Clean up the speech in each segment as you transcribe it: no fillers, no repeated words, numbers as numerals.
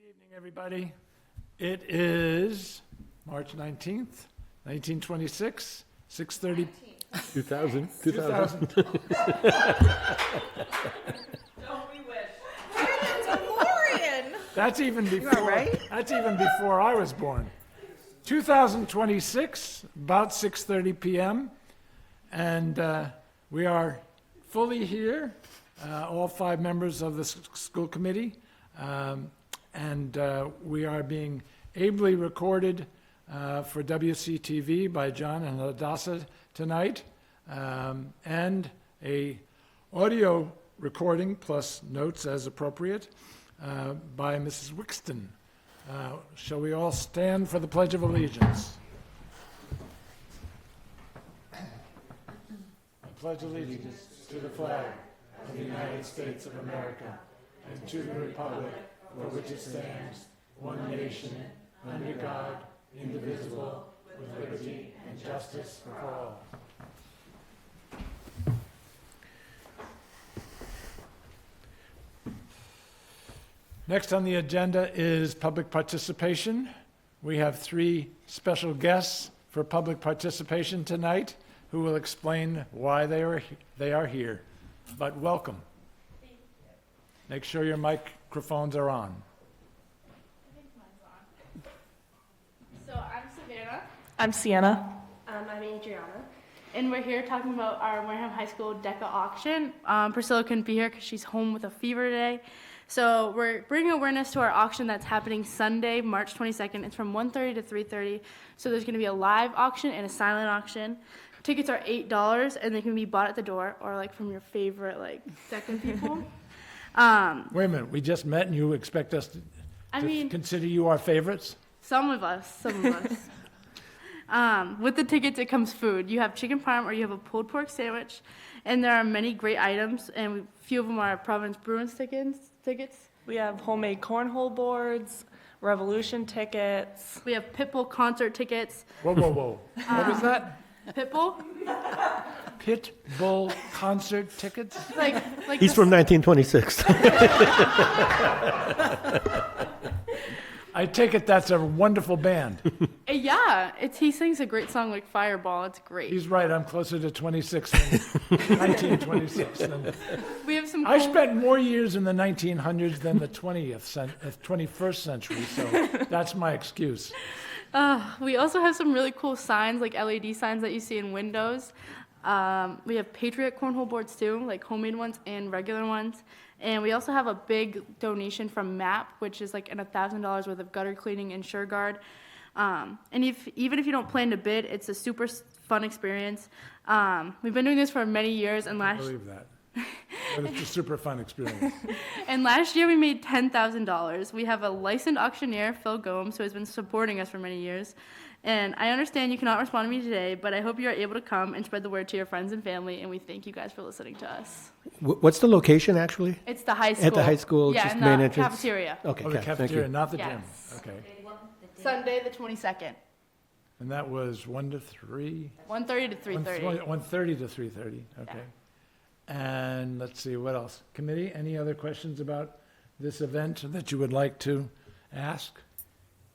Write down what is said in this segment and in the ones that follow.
evening, everybody. It is March 19th, 1926, 6:30. 2000. Don't we wish? DeLorean! That's even before. right. That's even before I was born. 2026, about 6:30 p.m., and we are fully here, all 5 members of the school committee, and we are being ably recorded for WCTV by John and Hadassah tonight, and a audio recording plus notes as appropriate by Mrs. Wixton. Shall we all stand for the Pledge of Allegiance? I pledge allegiance to the flag of the United States of America and to the republic for which it stands, one nation, under God, indivisible, with liberty and justice for all. Next on the agenda is public participation. We have 3 special guests for public participation tonight who will explain why they are here. But welcome. Make sure your microphones are on. I think mine's on. So I'm Savannah. I'm Sienna. I'm Adriana. And we're here talking about our Wareham High School DECA auction. Priscilla couldn't be here because she's home with a fever today. So we're bringing awareness to our auction that's happening Sunday, March 22nd. It's from 1:30 to 3:30. So there's going to be a live auction and a silent auction. Tickets are $8, and they can be bought at the door or like from your favorite DECA people. Wait a minute, we just met and you expect us to consider you our favorites? Some of us. With the tickets, it comes food. You have chicken parm or you have a pulled pork sandwich, and there are many great items, and a few of them are Providence Bruins tickets. We have homemade cornhole boards, Revolution tickets. We have Pitbull concert tickets. Whoa. What was that? Pitbull? Pitbull concert tickets? Like He's from 1926. I take it that's a wonderful band. Yeah, he sings a great song like Fireball. It's great. He's right, I'm closer to 26 than 1926. We have some. I spent more years in the 1900s than the 21st century, so that's my excuse. We also have some really cool signs, like LED signs that you see in windows. We have Patriot cornhole boards too, like homemade ones and regular ones. And we also have a big donation from MAP, which is like $1,000 worth of gutter cleaning and SureGuard. And even if you don't plan to bid, it's a super fun experience. We've been doing this for many years, and I believe that. But it's a super fun experience. And last year we made $10,000. We have a licensed auctioneer, Phil Gomes, who has been supporting us for many years. And I understand you cannot respond to me today, but I hope you are able to come and spread the word to your friends and family, and we thank you guys for listening to us. What's the location, actually? It's the high school. At the high school, yeah, just in main the entrance? cafeteria. Okay, Oh, the thank cafeteria, you. not the Yes. gym. Okay. Sunday the 22nd, And that was 1 to 3? 1:30 to 3:30. 1:30 to 3:30, okay. And let's see, what else? Committee, any other questions about this event that you would like to ask?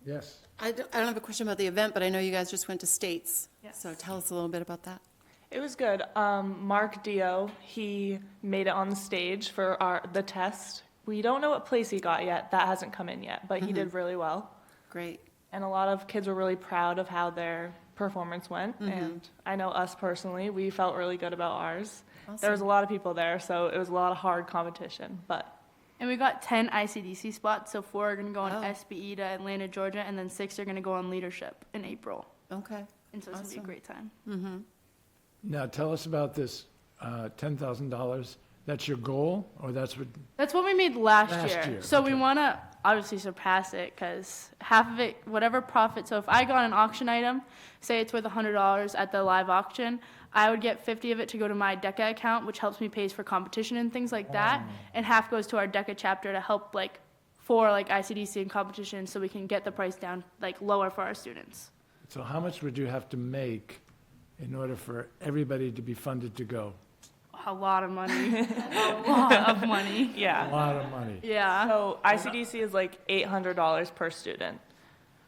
Yes. I don't have a question about the event, but I know you guys just went to States. Yes. So tell us a little bit about that. It was good. Mark Dio, he made it on the stage for the test. We don't know what place he got yet. That hasn't come in yet, but he did really well. Great. And a lot of kids were really proud of how their performance went. And I know us personally, we felt really good about ours. Awesome. There was a lot of people there, so it was a lot of hard competition, but And we got 10 ICDC spots, so 4 are going to go on Oh. SBE to Atlanta, Georgia, and then 6 are going to go on leadership in April. Okay. And so it's going to be a Awesome. great time. Now, tell us about this $10,000. That's your goal, or that's what? That's what we made last Last year. year, So we okay. want to obviously surpass it, because half of it, whatever profit, so if I got an auction item, say it's worth $100 at the live auction, I would get 50 of it to go to my DECA account, which helps me pay for competition and things like that, and half goes to our DECA chapter to help for ICDC and competition, so we can get the price down lower for our students. So how much would you have to make in order for everybody to be funded to go? A lot of money. A lot of money. A Yeah. lot of money. Yeah. So ICDC is like $800 per student,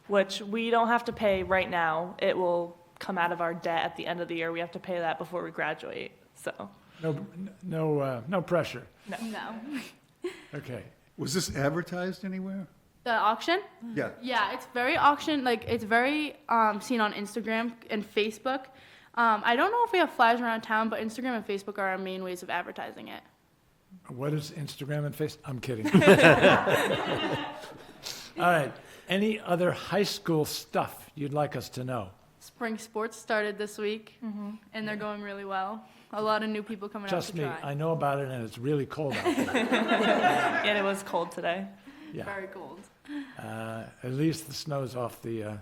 which we don't have to pay right now. It will come out of our debt at the end of the year. We have to pay that before we graduate, so. No pressure. No. Okay. Was this advertised anywhere? The auction? Yeah. Yeah, it's very it's very seen on Instagram and Facebook. I don't know if we have flyers around town, but Instagram and Facebook are our main ways of advertising it. What is Instagram and Facebook? I'm kidding. All right. Any other high school stuff you'd like us to know? Spring sports started this week, and they're going really well. A lot of new people coming out Trust to me, try. I know about it, and it's really cold out there. And it was cold today. Yeah. Very cold. At least the snow's off the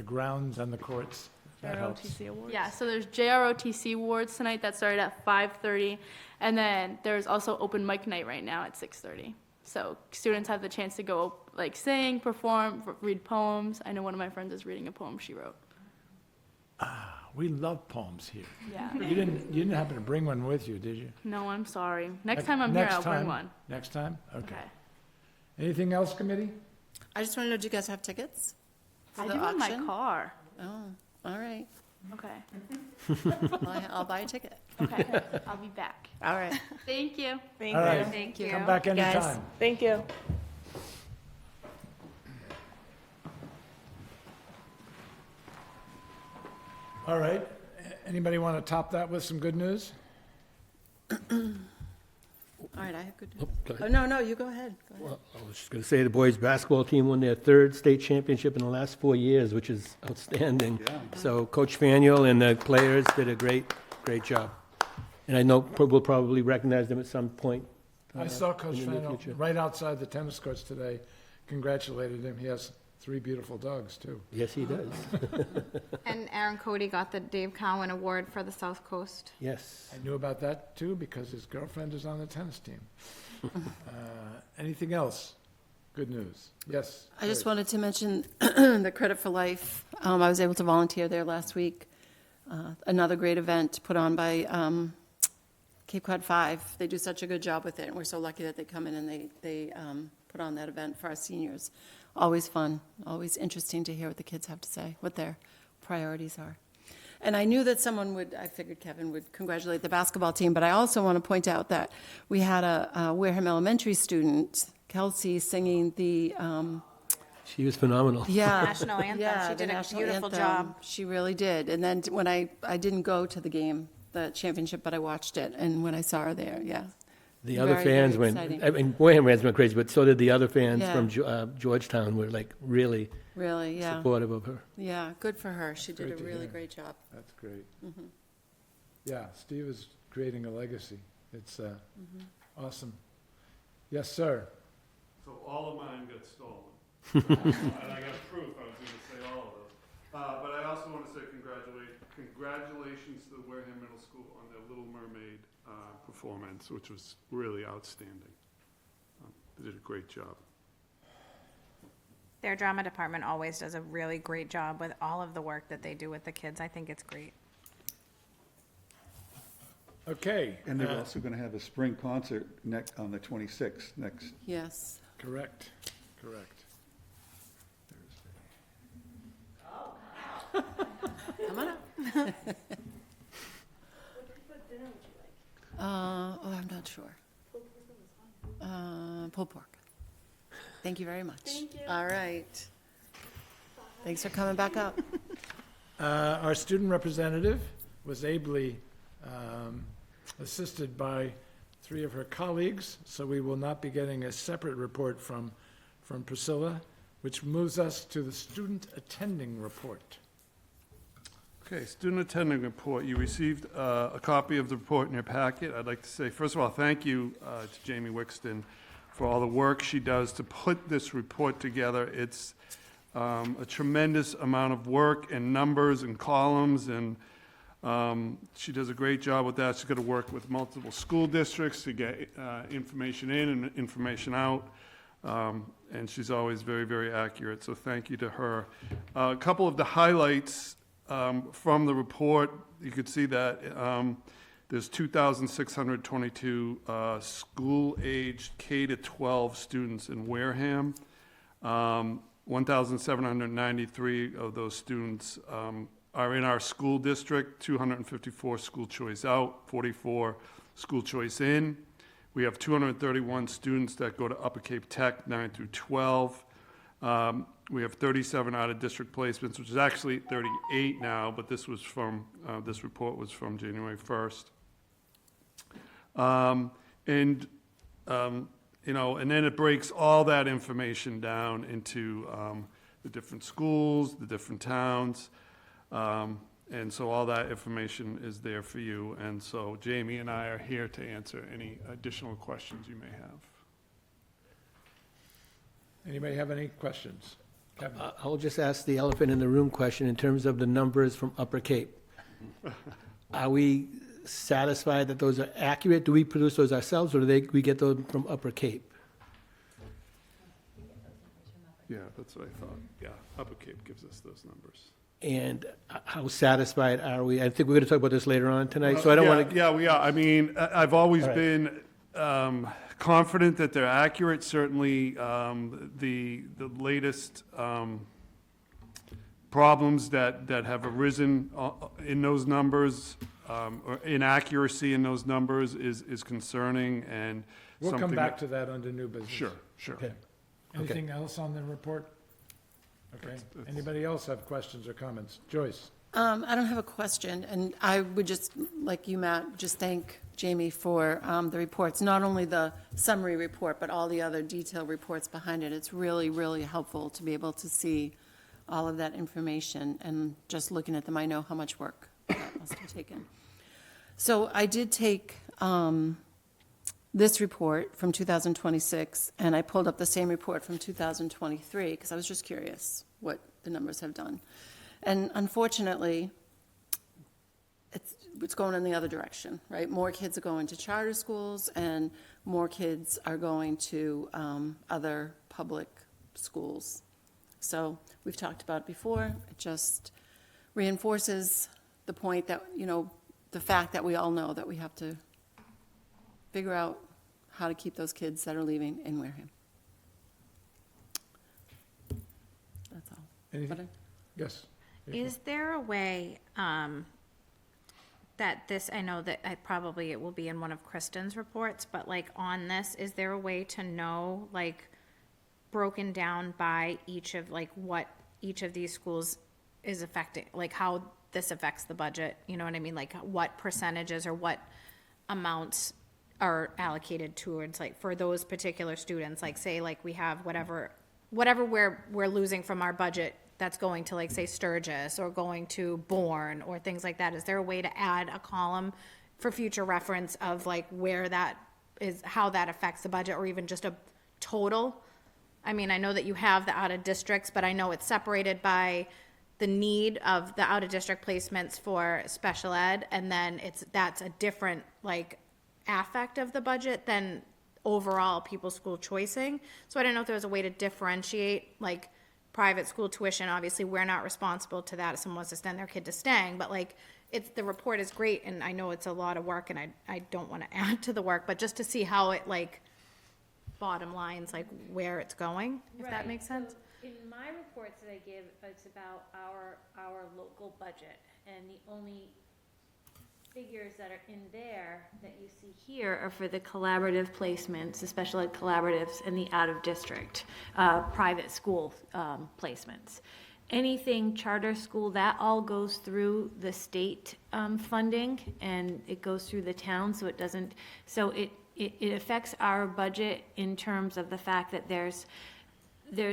grounds and the courts. That helps. ROTC awards. Yeah, so there's JROTC awards tonight that started at 5:30, and then there's also open mic night right now at 6:30. So students have the chance to go like sing, perform, read poems. I know one of my friends is reading a poem she wrote. We love poems here. Yeah. You didn't happen to bring one with you, did you? No, I'm sorry. Next time I'm here, Next I'll bring time? one. Next time? Okay. Okay. Anything else, committee? I just want to know, do you guys have tickets for I the do in my auction? car. Oh, all right. Okay. Well, I'll buy a ticket. Okay. I'll be back. All right. Thank you. Thank All you. right. Thank you. Come back Guys. anytime. Thank you. All right. Anybody want to top that with some good news? All right, I have good news. Go ahead. Oh, no, you go ahead. Go ahead. Well, I was just going to say the boys' basketball team won their third state championship in the last 4 years, which is outstanding. Yeah. So Coach Faniel and the players did a great job. And I know we'll probably recognize them at some point. I saw Coach in the near Fennell future. right outside the tennis courts today. Congratulated him. He has 3 beautiful dogs, too. Yes, he does. And Aaron Cody got the Dave Cowan Award for the South Coast. Yes. I knew about that, too, because his girlfriend is on the tennis team. Anything else? Good news. Yes. I just Great. wanted to mention the Credit for Life. I was able to volunteer there last week. Another great event put on by Cape Cod 5. They do such a good job with it, and we're so lucky that they come in and they put on that event for our seniors. Always fun, always interesting to hear what the kids have to say, what their priorities are. And I knew that someone would, I figured Kevin would congratulate the basketball team, but I also want to point out that we had a Wareham Elementary student, Kelsey, singing the, She was phenomenal. yeah. National anthem. Yeah, She the did a national beautiful anthem. job. She really did. And then when I didn't go to the game, the championship, but I watched it, and when I saw her there, yeah. The other Very, fans very went, exciting. I mean, Wareham fans went crazy, but so did the other fans Yeah. from Georgetown were like really Really, yeah. supportive of her. Yeah, good for her. She did Great a to really hear. great job. That's great. Yeah, Steve is creating a legacy. It's awesome. Yes, sir. So all of mine got stolen. And I got proof, I was gonna say all of those. But I also want to say congratulations to the Wareham Middle School on their Little Mermaid performance, which was really outstanding. They did a great job. Their drama department always does a really great job with all of the work that they do with the kids. I think it's great. Okay. And they're also going to have a spring concert on the 26th, next. Yes. Correct. Come on up. I'm not sure. Pulled pork. Thank you very much. Thank you. All right. Thanks for coming back up. Our student representative was ably assisted by 3 of her colleagues, so we will not be getting a separate report from Priscilla, which moves us to the student attending report. Okay, student attending report. You received a copy of the report in your packet. I'd like to say, first of all, thank you to Jamie Wixton for all the work she does to put this report together. It's a tremendous amount of work and numbers and columns, and she does a great job with that. She's got to work with multiple school districts to get information in and information out, and she's always very, very accurate, so thank you to her. A couple of the highlights from the report, you could see that There's 2,622 school-aged K-12 students in Wareham. 1,793 of those students are in our school district, 254 school choice out, 44 school choice in. We have 231 students that go to Upper Cape Tech, 9 through 12. We have 37 out-of-district placements, which is actually 38 now, but this was from, this report was from January 1st. You know, and then it breaks all that information down into the different schools, the different towns. And so all that information is there for you. And so Jamie and I are here to answer any additional questions you may have. Anybody have any questions? Kevin? I'll just ask the elephant in the room question in terms of the numbers from Upper Cape. Are we satisfied that those are accurate? Do we produce those ourselves, or do we get those from Upper Cape? Yeah, that's what I thought. Yeah, Upper Cape gives us those numbers. And how satisfied are we? I think we're going to talk about this later on tonight, so I don't want to... Yeah, we are. I mean, I've always All right. been confident that they're accurate. Certainly, the latest problems that have arisen in those numbers, or inaccuracy in those numbers is concerning and We'll come something back that- to that under new business. Sure. Okay. Anything else on the report? Okay. Anybody else have questions or comments? Joyce? I don't have a question, and I would just, like you, Matt, just thank Jamie for the reports, not only the summary report, but all the other detailed reports behind it. It's really, really helpful to be able to see all of that information, and just looking at them, I know how much work that must have taken. So I did take this report from 2026, and I pulled up the same report from 2023, because I was just curious what the numbers have done. And unfortunately, it's going in the other direction, right? More kids are going to charter schools, and more kids are going to other public schools. So we've talked about it before. It just reinforces the point that, you know, the fact that we all know that we have to figure out how to keep those kids that are leaving in Wareham. That's all. Anything? Yes. Is there a way, that this, I know that it will be in one of Kristen's reports, but like on this, is there a way to know, like, broken down by each of, like, what each of these schools is affecting, like how this affects the budget, you know what I mean? Like what percentages or what amounts are allocated towards, like, for those particular students, like say, like we have whatever we're losing from our budget that's going to, like, say Sturgis or going to Bourne or things like that. Is there a way to add a column for future reference of like where that is, how that affects the budget, or even just a total? I mean, I know that you have the out of districts, but I know it's separated by the need of the out of district placements for special ed, and then that's a different, like, affect of the budget than overall people's school choicing. So I don't know if there was a way to differentiate, like, private school tuition. Obviously, we're not responsible to that if someone wants to send their kid to Stang, but like, the report is great, and I know it's a lot of work, and I don't want to add to the work, but just to see how it, like, bottom lines, like where it's going, if that Right. makes sense. So in my reports that I give, it's about our local budget, and the only figures that are in there that you see here are for the collaborative placements, the special ed collaboratives, and the out-of-district private school placements. Anything charter school, that all goes through the state funding, and it goes through the town, so it doesn't, so it affects our budget in terms of the fact that there's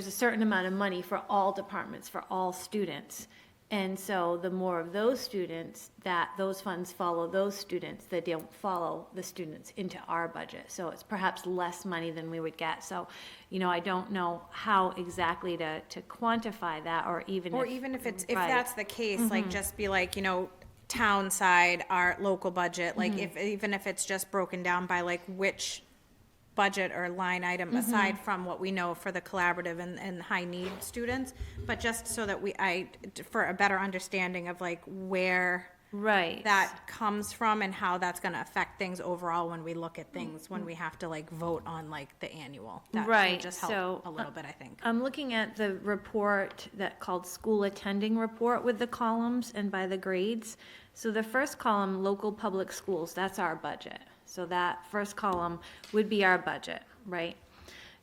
a certain amount of money for all departments, for all students. And so the more of those students, that those funds follow those students, that don't follow the students into our budget. So it's perhaps less money than we would get. So, you know, I don't know how exactly to quantify that, or even if it's, if right. that's the case, like, just be like, you know, town side, our local budget, like, even if it's just broken down by like which budget or line item aside from what we know for the collaborative and high need students, but just so that for a better understanding of like where Right. That comes from and how that's gonna affect things overall when we look at things, when we have to like vote on like the annual. That would Right, just so, help a little bit, I think. I'm looking at the report that called School Attending Report with the columns and by the grades. So the first column, local public schools, that's our budget. So that first column would be our budget, right?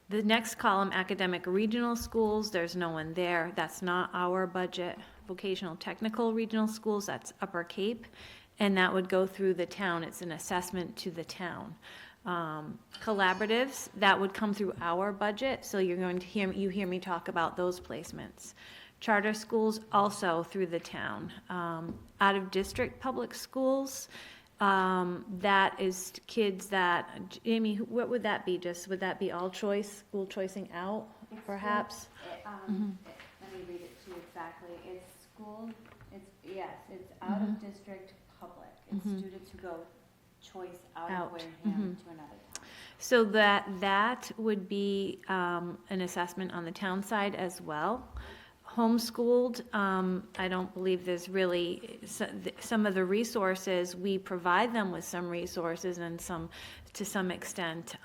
The next column, academic regional schools, there's no one there. That's not our budget. Vocational technical regional schools, that's Upper Cape, and that would go through the town. It's an assessment to the town. Collaboratives, that would come through our budget, so you're going to hear me talk about those placements. Charter schools, also through the town. Out-of-district public schools, that is kids that, Jamie, what would that be? Would that be all choice, school choicing out, perhaps? Let me read it to you exactly. It's school, it's out of district public. It's students who go choice out of Wareham to another town. So that would be an assessment on the town side as well. Homeschooled, I don't believe there's really, some of the resources, we provide them with some resources and some, to some extent,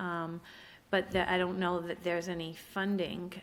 but I don't know that there's any funding.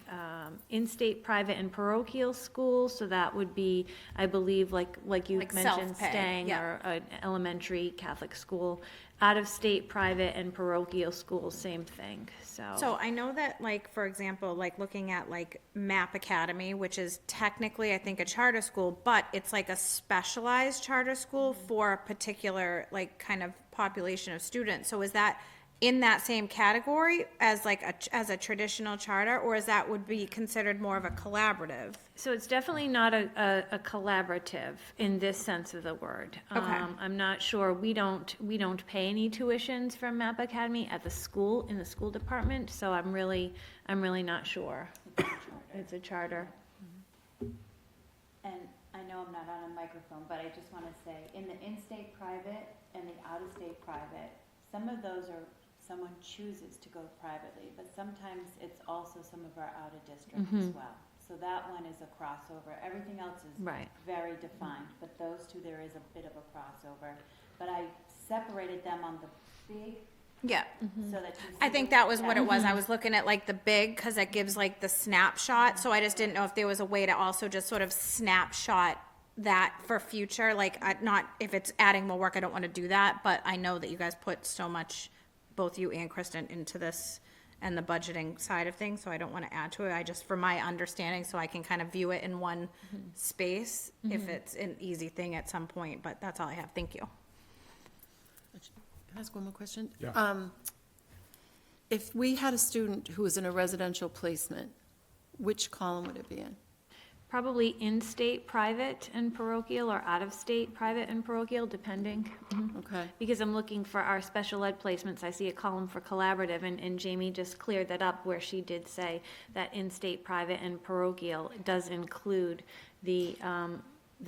In-state private and parochial schools, so that would be, I believe, like you Like mentioned, self-pay, Stang yeah. or an elementary Catholic school. Out-of-state private and parochial schools, same thing, So I know that, like, for example, like looking at like Map Academy, which is technically, I think, a charter school, but it's like a specialized charter school for a particular, like, kind of population of students. So is that in that same category as like as a traditional charter, or is that would be considered more of a collaborative? So it's definitely not a collaborative in this sense of the word. Okay. I'm not sure, we don't pay any tuitions from Map Academy at the school, in the school department, so I'm really not sure. It's a charter. And I know I'm not on a microphone, but I just want to say, in the in-state private and the out-of-state private, some of those are, someone chooses to go privately, but sometimes it's also some of our out-of-district as well. So that one is a crossover. Everything else is Right. very defined, but those two, there is a bit of a crossover. But I separated them on the big, Yeah. so that you see. I think that was what it was. I was looking at like the big, because it gives like the snapshot, so I just didn't know if there was a way to also just sort of snapshot that for future, like, not, if it's adding more work, I don't want to do that, but I know that you guys put so much, both you and Kristen, into this and the budgeting side of things, so I don't want to add to it. I just, for my understanding, so I can kind of view it in one space, if it's an easy thing at some point, but that's all I have. Thank you. Can I ask one more question? Yeah. If we had a student who was in a residential placement, which column would it be in? Probably in-state private and parochial, or out-of-state private and parochial, depending. Okay. Because I'm looking for our special ed placements, I see a column for collaborative, and Jamie just cleared that up where she did say that in-state private and parochial does include the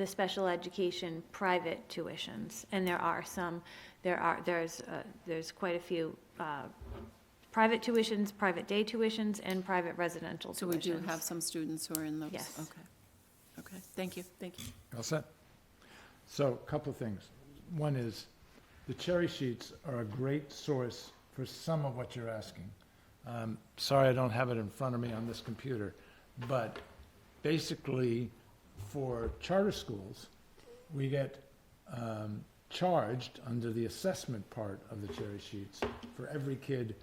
special education private tuitions. And there's quite a few private tuitions, private day tuitions, and private residential tuitions. So we do have some students who are in those? Yes. Okay. Okay, thank you. All set? So, a couple of things. One is, the cherry sheets are a great source for some of what you're asking. Sorry I don't have it in front of me on this computer, but basically, for charter schools, we get charged under the assessment part of the cherry sheets for every kid,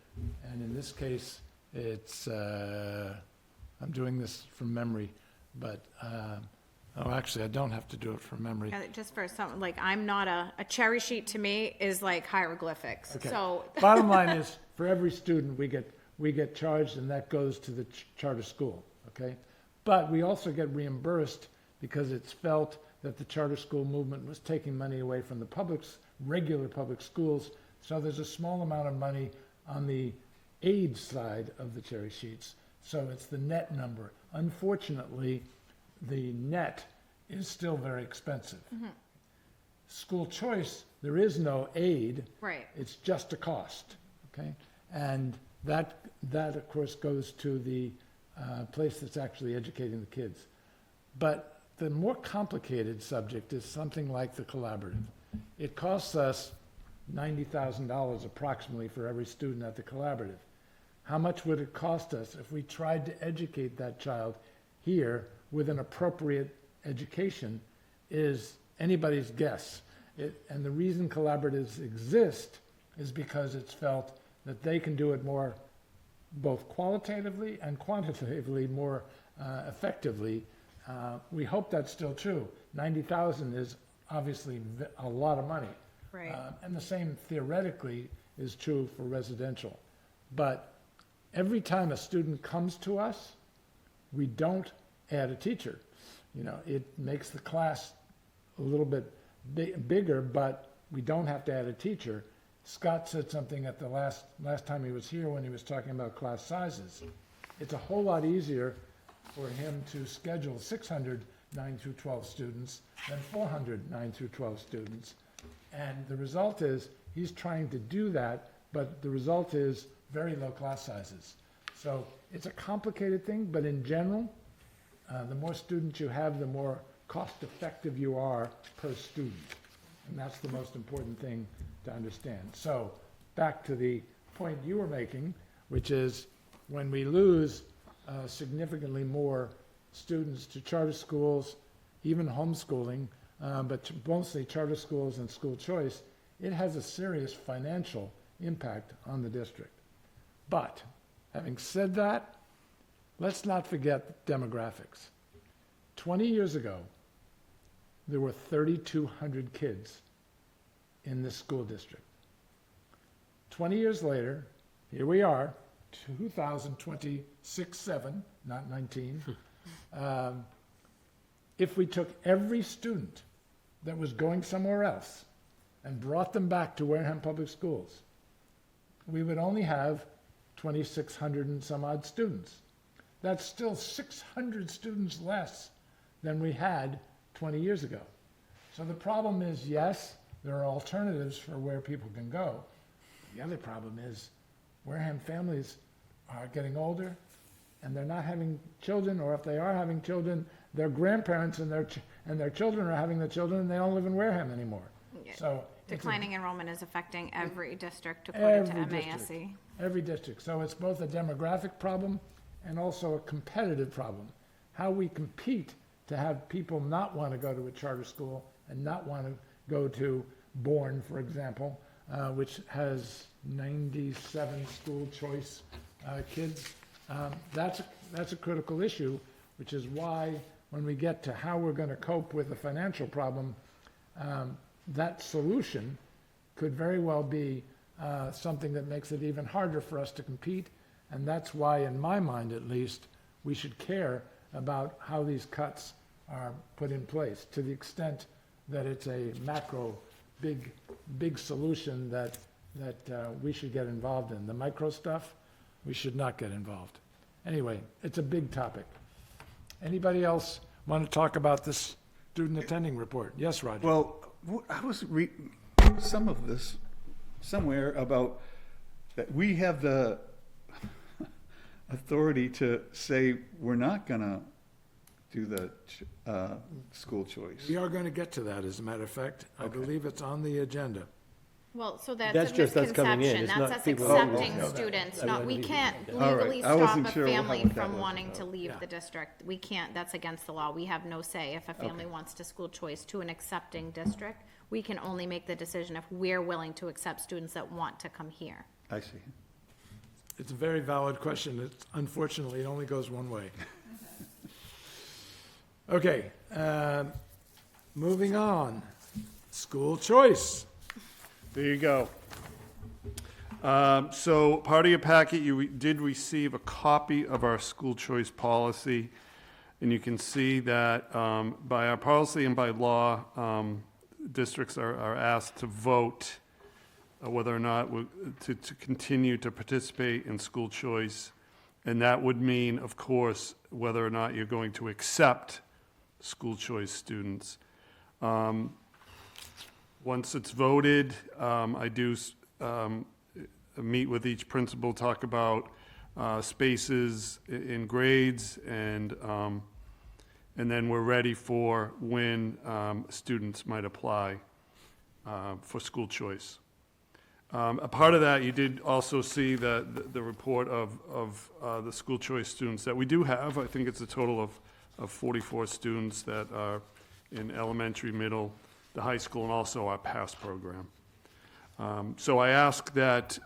and in this case, it's, I'm doing this from memory, but, actually, I don't have to do it from memory. Just for some, like, I'm not a cherry sheet to me is like hieroglyphics, Okay. so. Bottom line is, for every student, we get charged, and that goes to the charter school, okay? But we also get reimbursed because it's felt that the charter school movement was taking money away from the regular public schools, so there's a small amount of money on the aid side of the cherry sheets, so it's the net number. Unfortunately, the net is still very expensive. School choice, there is no aid. Right. It's just a cost, okay? And that of course, goes to the place that's actually educating the kids. But the more complicated subject is something like the collaborative. It costs us $90,000 approximately for every student at the collaborative. How much would it cost us if we tried to educate that child here with an appropriate education is anybody's guess. And the reason collaboratives exist is because it's felt that they can do it more, both qualitatively and quantitatively more effectively. We hope that's still true. 90,000 is obviously a lot of money. Right. And the same theoretically is true for residential. But every time a student comes to us, we don't add a teacher. You know, it makes the class a little bit bigger, but we don't have to add a teacher. Scott said something at the last time he was here when he was talking about class sizes. It's a whole lot easier for him to schedule 600 9 through 12 students than 400 9 through 12 students. And the result is he's trying to do that, but the result is very low class sizes. So it's a complicated thing, but in general, the more students you have, the more cost-effective you are per student. And that's the most important thing to understand. So back to the point you were making, which is when we lose significantly more students to charter schools, even homeschooling, but mostly charter schools and school choice, it has a serious financial impact on the district. But having said that, let's not forget demographics. 20 years ago, there were 3,200 kids in this school district. 20 years later, here we are, 2026-7, not 19. If we took every student that was going somewhere else and brought them back to Wareham Public Schools, we would only have 2,600 and some odd students. That's still 600 students less than we had 20 years ago. So the problem is, yes, there are alternatives for where people can go. The other problem is Wareham families are getting older and they're not having children, or if they are having children, their grandparents and their children are having the children and they don't live in Wareham anymore. Yeah. So Declining enrollment is affecting every district according to Every MASC. district. Every district. So it's both a demographic problem and also a competitive problem. How we compete to have people not want to go to a charter school and not want to go to Bourne, for example, which has 97 school choice kids. That's a critical issue, which is why when we get to how we're going to cope with the financial problem, that solution could very well be something that makes it even harder for us to compete. And that's why, in my mind at least, we should care about how these cuts are put in place, to the extent that it's a macro, big solution that we should get involved in. The micro stuff, we should not get involved. Anyway, it's a big topic. Anybody else want to talk about this student attending report? Yes, Roger? Well, I was reading some of this somewhere about that we have the authority to say we're not going to do the school choice. We are going to get to that, as a matter of fact. I believe it's on the agenda. Well, so that's That's a just us coming in. misconception. It's That's not us people- accepting Oh, okay. students, I not, we wouldn't can't even- All right. legally I wasn't stop a sure family what that from was wanting about. to leave Yeah. the district. We can't, that's against the law. We have no say. If a family wants to school choice to an accepting district, we can only make the decision if we're willing to accept students that want to come here. I see. It's a very valid question. Unfortunately, it only goes one way. Okay, moving on. School choice. There you go. So part of your packet, you did receive a copy of our school choice policy. And you can see that by our policy and by law, districts are asked to vote whether or not to continue to participate in school choice. And that would mean, of course, whether or not you're going to accept school choice students. Once it's voted, I do meet with each principal, talk about spaces in grades and and then we're ready for when students might apply for school choice. A part of that, you did also see the report of the school choice students that we do have. I think it's a total of 44 students that are in elementary, middle, the high school, and also our PASS program. So I ask that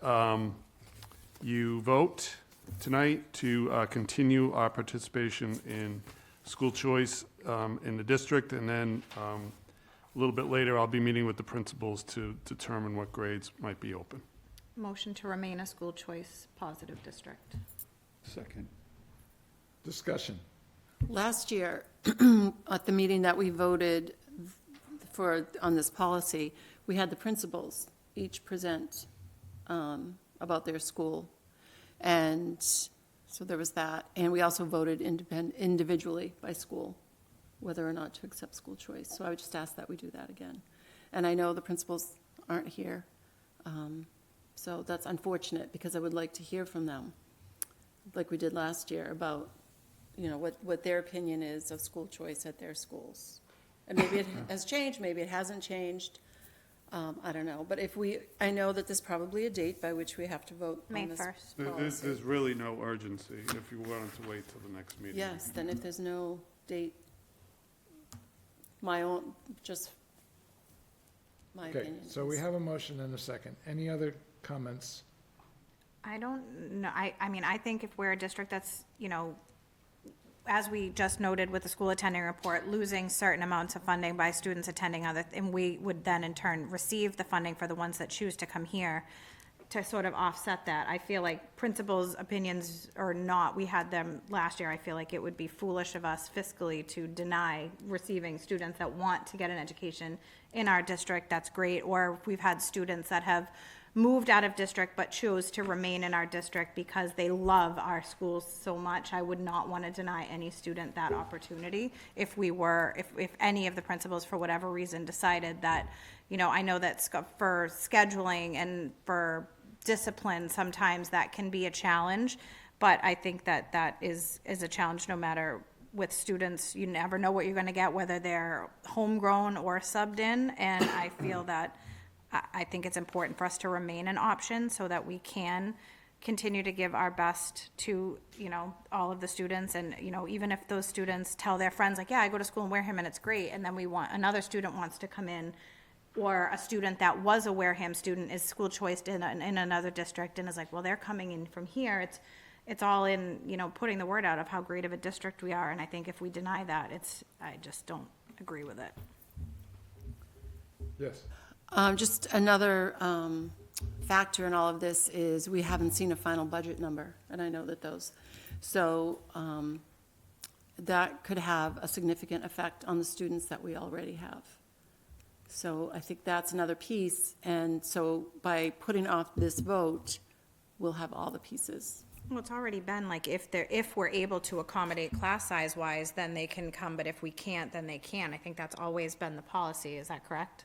you vote tonight to continue our participation in school choice in the district, and then a little bit later, I'll be meeting with the principals to determine what grades might be open. Motion to remain a school choice positive district. Second. Discussion. Last year, at the meeting that we voted on this policy, we had the principals each present about their school. And so there was that. And we also voted individually by school, whether or not to accept school choice. So I would just ask that we do that again. And I know the principals aren't here, so that's unfortunate, because I would like to hear from them, like we did last year, about, you know, what their opinion is of school choice at their schools. And maybe it has changed, maybe it hasn't changed, I don't know. But I know that there's probably a date by which we have to vote May on this 1st. policy. There's really no urgency if you wanted to wait till the next meeting. Yes, then if there's no date, my own, just my Okay, opinion. so we is- have a motion and a second. Any other comments? I don't know, I mean, I think if we're a district that's, you know, as we just noted with the school attending report, losing certain amounts of funding by students attending and we would then in turn receive the funding for the ones that choose to come here to sort of offset that. I feel like principals' opinions or not, we had them last year, I feel like it would be foolish of us fiscally to deny receiving students that want to get an education in our district. That's great. Or we've had students that have moved out of district but chose to remain in our district because they love our schools so much. I would not want to deny any student that opportunity if any of the principals, for whatever reason, decided that, you know, I know that for scheduling and for discipline, sometimes that can be a challenge, but I think that is a challenge no matter. With students, you never know what you're going to get, whether they're homegrown or subbed in, and I feel that I think it's important for us to remain an option so that we can continue to give our best to, you know, all of the students. And, you know, even if those students tell their friends, like, yeah, I go to school in Wareham and it's great, and then another student wants to come in, or a student that was a Wareham student is school choiced in another district and is like, well, they're coming in from here. It's all in, you know, putting the word out of how great of a district we are. And I think if we deny that, I just don't agree with it. Yes. Just another factor in all of this is we haven't seen a final budget number, and I know that so that could have a significant effect on the students that we already have. So I think that's another piece, and so by putting off this vote, we'll have all the pieces. Well, it's already been like, if we're able to accommodate class size wise, then they can come, but if we can't, then they can't. I think that's always been the policy. Is that correct?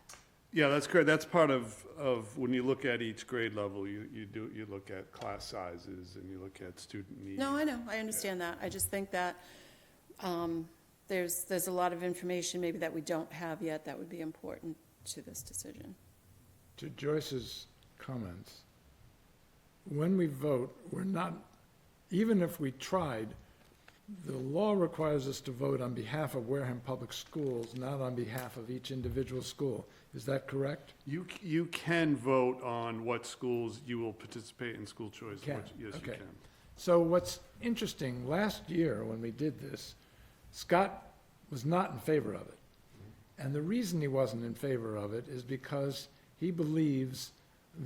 Yeah, that's correct. That's part of when you look at each grade level, you look at class sizes and you look at student needs. No, I know, I understand that. I just think that there's a lot of information maybe that we don't have yet that would be important to this decision. To Joyce's comments, when we vote, we're not, even if we tried, the law requires us to vote on behalf of Wareham Public Schools, not on behalf of each individual school. Is that correct? You can vote on what schools you will participate in school choice. Can, Yes, you okay. can. So what's interesting, last year when we did this, Scott was not in favor of it. And the reason he wasn't in favor of it is because he believes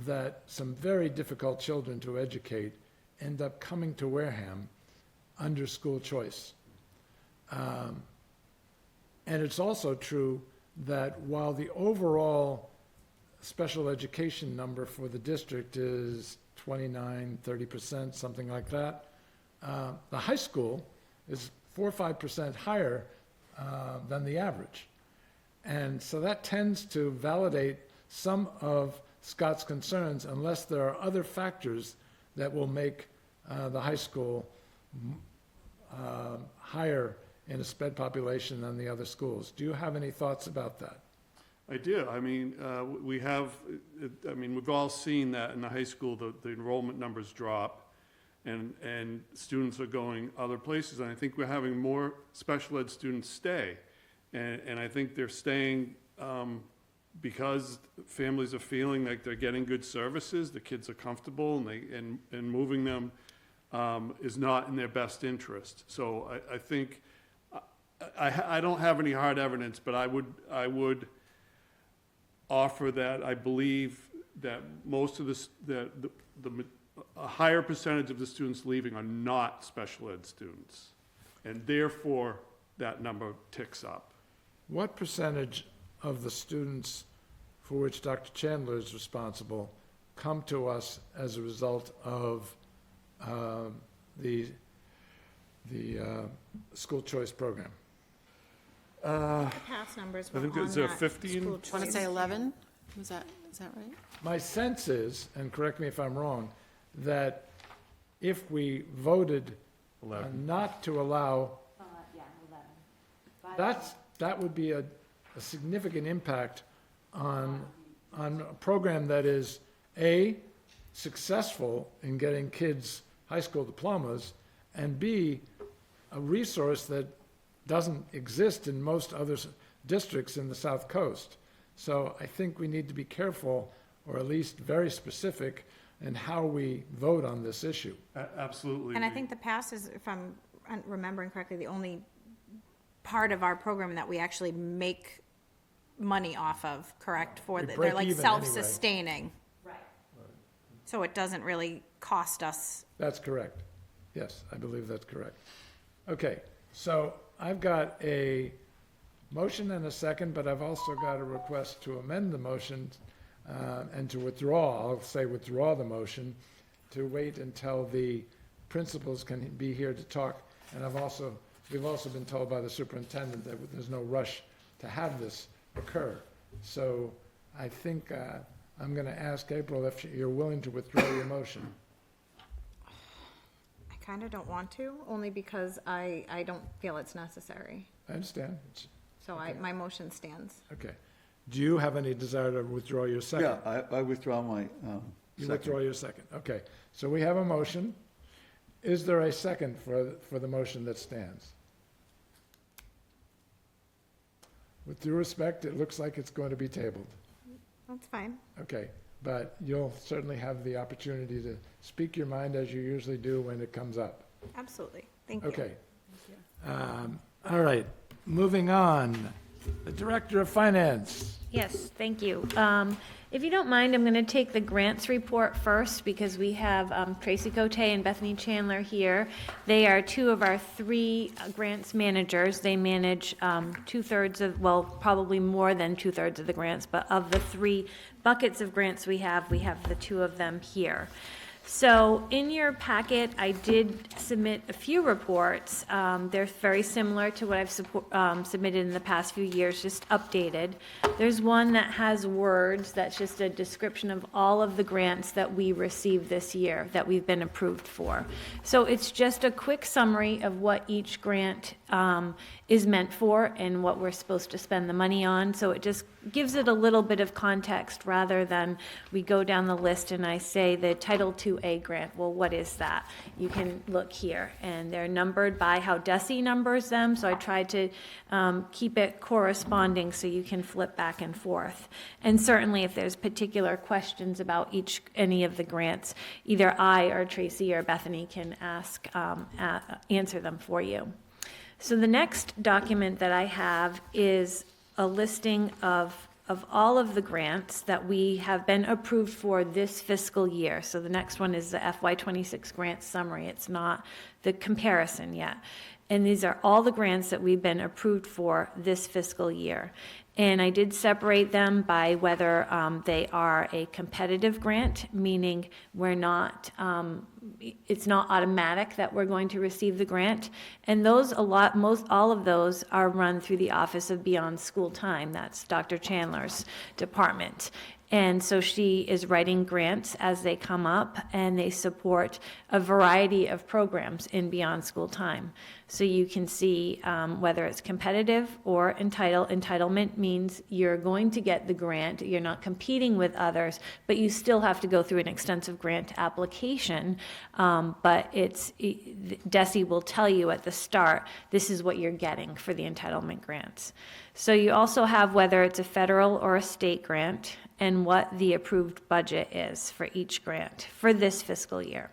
that some very difficult children to educate end up coming to Wareham under school choice. And it's also true that while the overall special education number for the district is 29, 30%, something like that, the high school is 4 or 5% higher than the average. And so that tends to validate some of Scott's concerns unless there are other factors that will make the high school higher in a sped population than the other schools. Do you have any thoughts about that? I do. I mean, we have, I mean, we've all seen that in the high school, the enrollment numbers drop, and students are going other places. And I think we're having more special ed students stay. And I think they're staying because families are feeling like they're getting good services, the kids are comfortable, and moving them is not in their best interest. So I think, I don't have any hard evidence, but I would offer that I believe that most of a higher percentage of the students leaving are not special ed students, and therefore that number ticks up. What percentage of the students for which Dr. Chandler is responsible come to us as a result of the school choice program? Past numbers I were think on it's a that 15. school Want to choice. say 11? Is that right? My sense is, and correct me if I'm wrong, that if we voted 11. not to allow, Yeah, 11. that would be a significant impact on a program that is, A, successful in getting kids high school diplomas, and B, a resource that doesn't exist in most other districts in the South Coast. So I think we need to be careful, or at least very specific, in how we vote on this issue. Absolutely. And I think the pass is, if I'm remembering correctly, the only part of our program that we actually make money off of, correct? We They're break like even anyway. self-sustaining. Right. So it doesn't really cost us. That's correct. Yes, I believe that's correct. Okay, so I've got a motion and a second, but I've also got a request to amend the motion and to withdraw, I'll say withdraw the motion, to wait until the principals can be here to talk. And we've also been told by the superintendent that there's no rush to have this occur. So I think I'm going to ask April if you're willing to withdraw your motion. I kind of don't want to, only because I don't feel it's necessary. I understand. So my motion stands. Okay. Do you have any desire to withdraw your second? Yeah, I withdraw my You second. withdraw your second. Okay. So we have a motion. Is there a second for the motion that stands? With due respect, it looks like it's going to be tabled. That's fine. Okay. But you'll certainly have the opportunity to speak your mind as you usually do when it comes up. Absolutely. Thank you. Okay. All right. Moving on. The Director of Finance. Yes, thank you. If you don't mind, I'm going to take the grants report first because we have Tracy Cote and Bethany Chandler here. They are two of our three grants managers. They manage two-thirds of, well, probably more than two-thirds of the grants, but of the three buckets of grants we have the two of them here. So in your packet, I did submit a few reports. They're very similar to what I've submitted in the past few years, just updated. There's one that has words, that's just a description of all of the grants that we received this year, that we've been approved for. So it's just a quick summary of what each grant is meant for and what we're supposed to spend the money on. So it just gives it a little bit of context rather than we go down the list and I say the Title IIA grant. Well, what is that? You can look here, and they're numbered by how DESI numbers them. So I tried to keep it corresponding so you can flip back and forth. And certainly if there's particular questions about any of the grants, either I or Tracy or Bethany can answer them for you. So the next document that I have is a listing of all of the grants that we have been approved for this fiscal year. So the next one is the FY26 grant summary. It's not the comparison yet. And these are all the grants that we've been approved for this fiscal year. And I did separate them by whether they are a competitive grant, meaning we're not, it's not automatic that we're going to receive the grant. And those, all of those are run through the Office of Beyond School Time. That's Dr. Chandler's department. And so she is writing grants as they come up, and they support a variety of programs in beyond school time. So you can see whether it's competitive or entitlement means you're going to get the grant, you're not competing with others, but you still have to go through an extensive grant application. But DESE will tell you at the start, this is what you're getting for the entitlement grants. So you also have whether it's a federal or a state grant, and what the approved budget is for each grant for this fiscal year.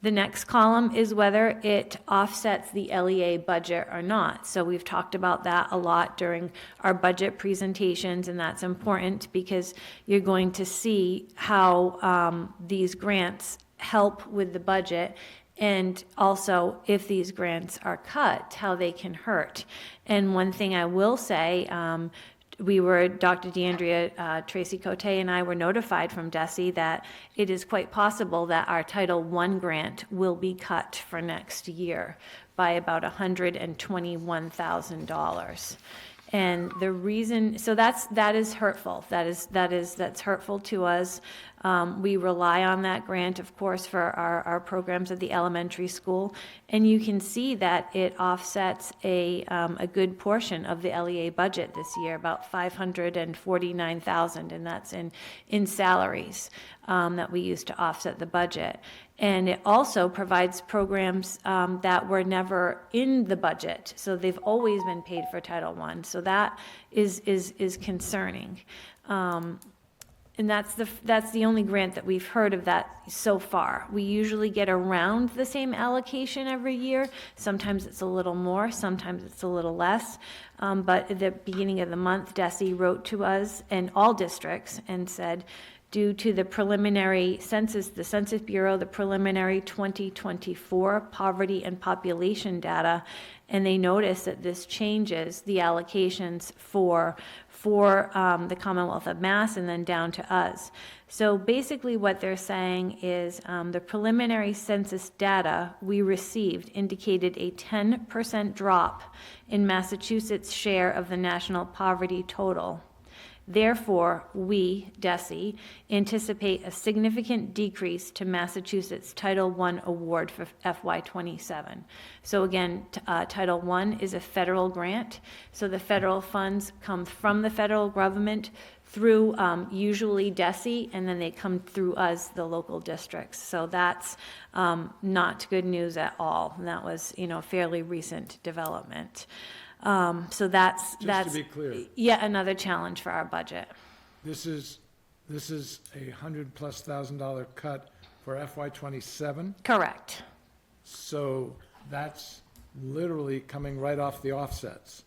The next column is whether it offsets the LEA budget or not. So we've talked about that a lot during our budget presentations, and that's important because you're going to see how these grants help with the budget, and also if these grants are cut, how they can hurt. And one thing I will say, Dr. DeAndrea, Tracy Cote, and I were notified from DESE that it is quite possible that our Title I grant will be cut for next year by about $121,000. And the reason, so that is hurtful. That's hurtful to us. We rely on that grant, of course, for our programs at the elementary school, and you can see that it offsets a good portion of the LEA budget this year, about $549,000, and that's in salaries that we use to offset the budget. And it also provides programs that were never in the budget, so they've always been paid for Title I. So that is concerning. And that's the only grant that we've heard of that so far. We usually get around the same allocation every year. Sometimes it's a little more, sometimes it's a little less. But at the beginning of the month, DESE wrote to us and all districts and said, due to the preliminary census, the Census Bureau, the preliminary 2024 poverty and population data, and they noticed that this changes the allocations for the Commonwealth of Mass and then down to us. So basically what they're saying is the preliminary census data we received indicated a 10% drop in Massachusetts' share of the national poverty total. Therefore, we, DESE, anticipate a significant decrease to Massachusetts Title I award for FY27. So again, Title I is a federal grant, so the federal funds come from the federal government through usually DESE, and then they come through us, the local districts. So that's not good news at all. And that was, fairly recent development. So that's Just to be clear, yet another challenge for our budget. this is $100,000+ cut for FY27, Correct. so that's literally coming right off the offsets.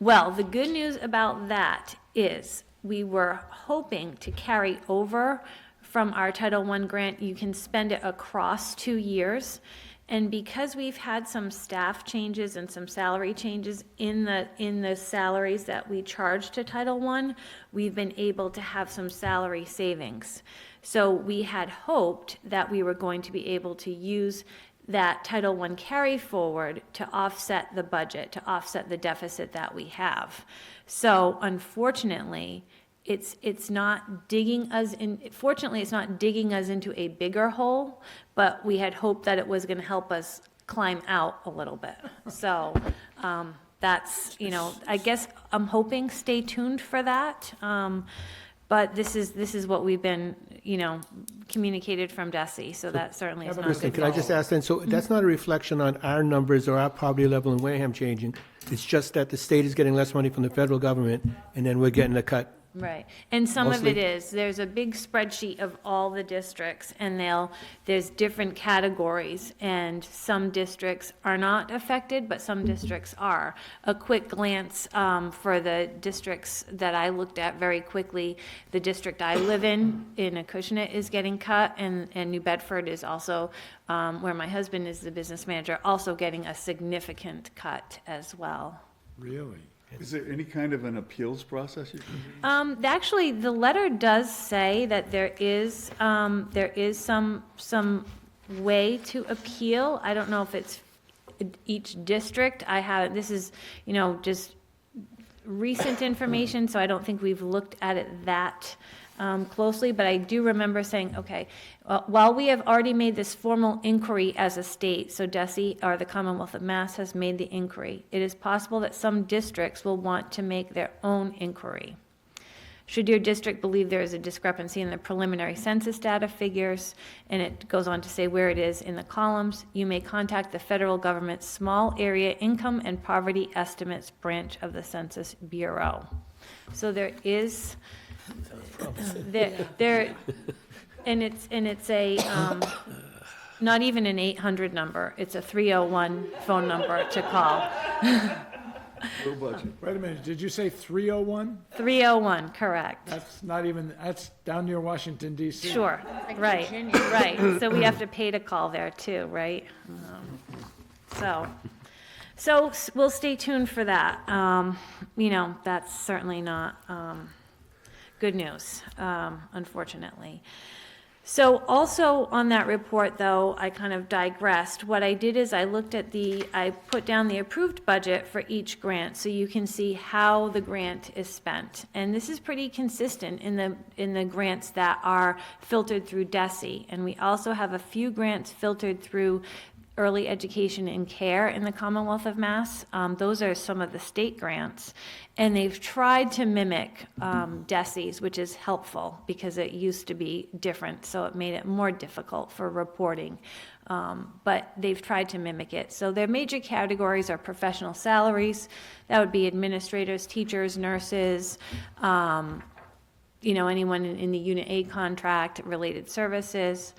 Well, the good news about that is we were hoping to carry over from our Title I grant. You can spend it across 2 years. And because we've had some staff changes and some salary changes in the salaries that we charge to Title I, we've been able to have some salary savings. So we had hoped that we were going to be able to use that Title I carry forward to offset the budget, to offset the deficit that we have. So unfortunately, it's not digging us in. Fortunately, it's not digging us into a bigger hole, but we had hoped that it was going to help us climb out a little bit. So that's, I guess I'm hoping, stay tuned for that. But this is what we've been, communicated from DESE, so that certainly is not Kristen, good. could I just ask then, so that's not a reflection on our numbers or our poverty level in Wareham changing? It's just that the state is getting less money from the federal government, and then we're getting a cut? Right, and some of it Mostly- is, there's a big spreadsheet of all the districts, and there's different categories, and some districts are not affected, but some districts are. A quick glance for the districts that I looked at very quickly, the district I live in Acushnet, is getting cut, and New Bedford is also, where my husband is the business manager, also getting a significant cut as well. Really? Is there any kind of an appeals process you can do? Actually, the letter does say that there is some way to appeal. I don't know if it's each district. This is, just recent information, so I don't think we've looked at it that closely, but I do remember saying, okay, while we have already made this formal inquiry as a state, so DESE, or the Commonwealth of Mass, has made the inquiry, it is possible that some districts will want to make their own inquiry. Should your district believe there is a discrepancy in the preliminary census data figures, and it goes on to say where it is in the columns, you may contact the federal government's Small Area Income and Poverty Estimates branch of the Census Bureau. So there is, there, and it's a, not even an 800 number, it's a 301 phone number to call. Wait a minute, did you say 301? 301, correct. That's not even, that's down near Washington DC. Sure, right, right. So we have to pay to call there too, right? So we'll stay tuned for that. You know, that's certainly not good news, unfortunately. So also on that report, though, I kind of digressed. What I did is I looked at I put down the approved budget for each grant so you can see how the grant is spent. And this is pretty consistent in the grants that are filtered through DESE. And we also have a few grants filtered through early education and care in the Commonwealth of Mass. Those are some of the state grants. And they've tried to mimic DESE's, which is helpful because it used to be different, so it made it more difficult for reporting. But they've tried to mimic it. So their major categories are professional salaries. That would be administrators, teachers, nurses, you know, anyone in the Unit A contract, related services.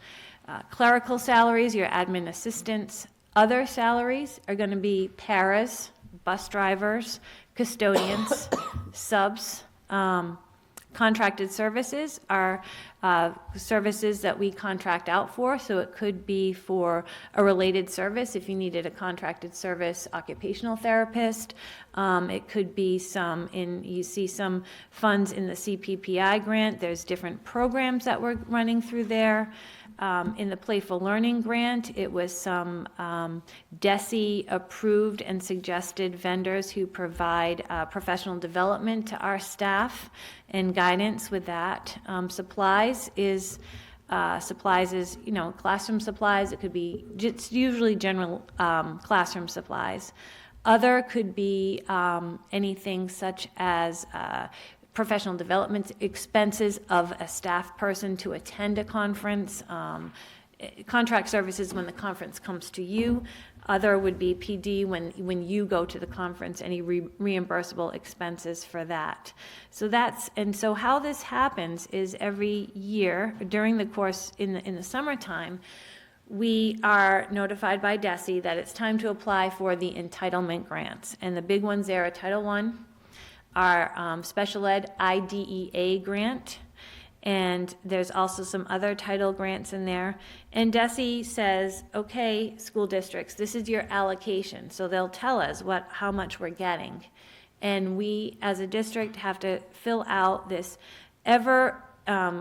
Clerical salaries, your admin assistants. Other salaries are going to be paras, bus drivers, custodians, subs. Contracted services are services that we contract out for, so it could be for a related service if you needed a contracted service occupational therapist. It could be you see some funds in the CPPI grant. There's different programs that we're running through there. In the Playful Learning Grant, it was some DESE-approved and suggested vendors who provide professional development to our staff and guidance with that. Supplies is, you know, classroom supplies. It could be, it's usually general classroom supplies. Other could be anything such as professional development expenses of a staff person to attend a conference, contract services when the conference comes to you. Other would be PD when you go to the conference, any reimbursable expenses for that. So so how this happens is every year during the course in the summertime, we are notified by DESE that it's time to apply for the entitlement grants. And the big ones there are Title I, our special ed IDEA grant, and there's also some other title grants in there. And DESE says, okay, school districts, this is your allocation. So they'll tell us how much we're getting. And we, as a district, have to fill out this ever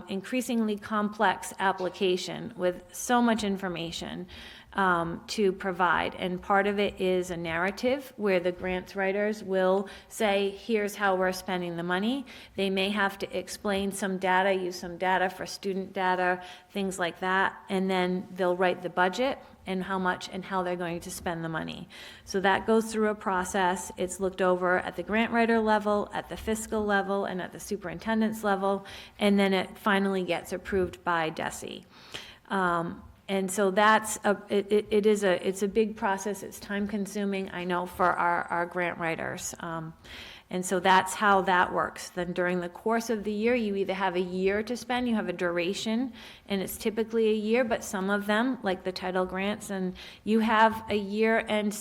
increasingly complex application with so much information to provide. And part of it is a narrative where the grants writers will say, here's how we're spending the money. They may have to explain some data, use some data for student data, things like that. And then they'll write the budget and how much and how they're going to spend the money. So that goes through a process. It's looked over at the grant writer level, at the fiscal level, and at the superintendent's level. And then it finally gets approved by DESE. And so it's a big process. It's time consuming, I know, for our grant writers. And so that's how that works. Then during the course of the year, you either have a year to spend, you have a duration, and it's typically a year, but some of them, like the title grants, and you have a year and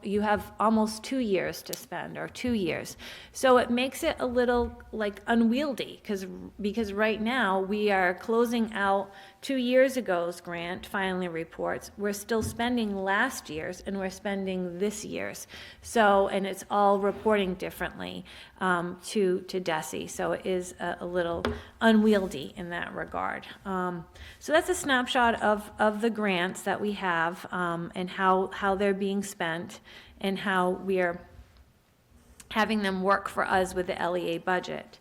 you have almost 2 years to spend, or 2 years. So it makes it a little like unwieldy, because right now we are closing out 2 years ago's grant filing reports. We're still spending last year's, and we're spending this year's. So, and it's all reporting differently to DESE. So it is a little unwieldy in that regard. So that's a snapshot of the grants that we have and how they're being spent and how we are having them work for us with the LEA budget.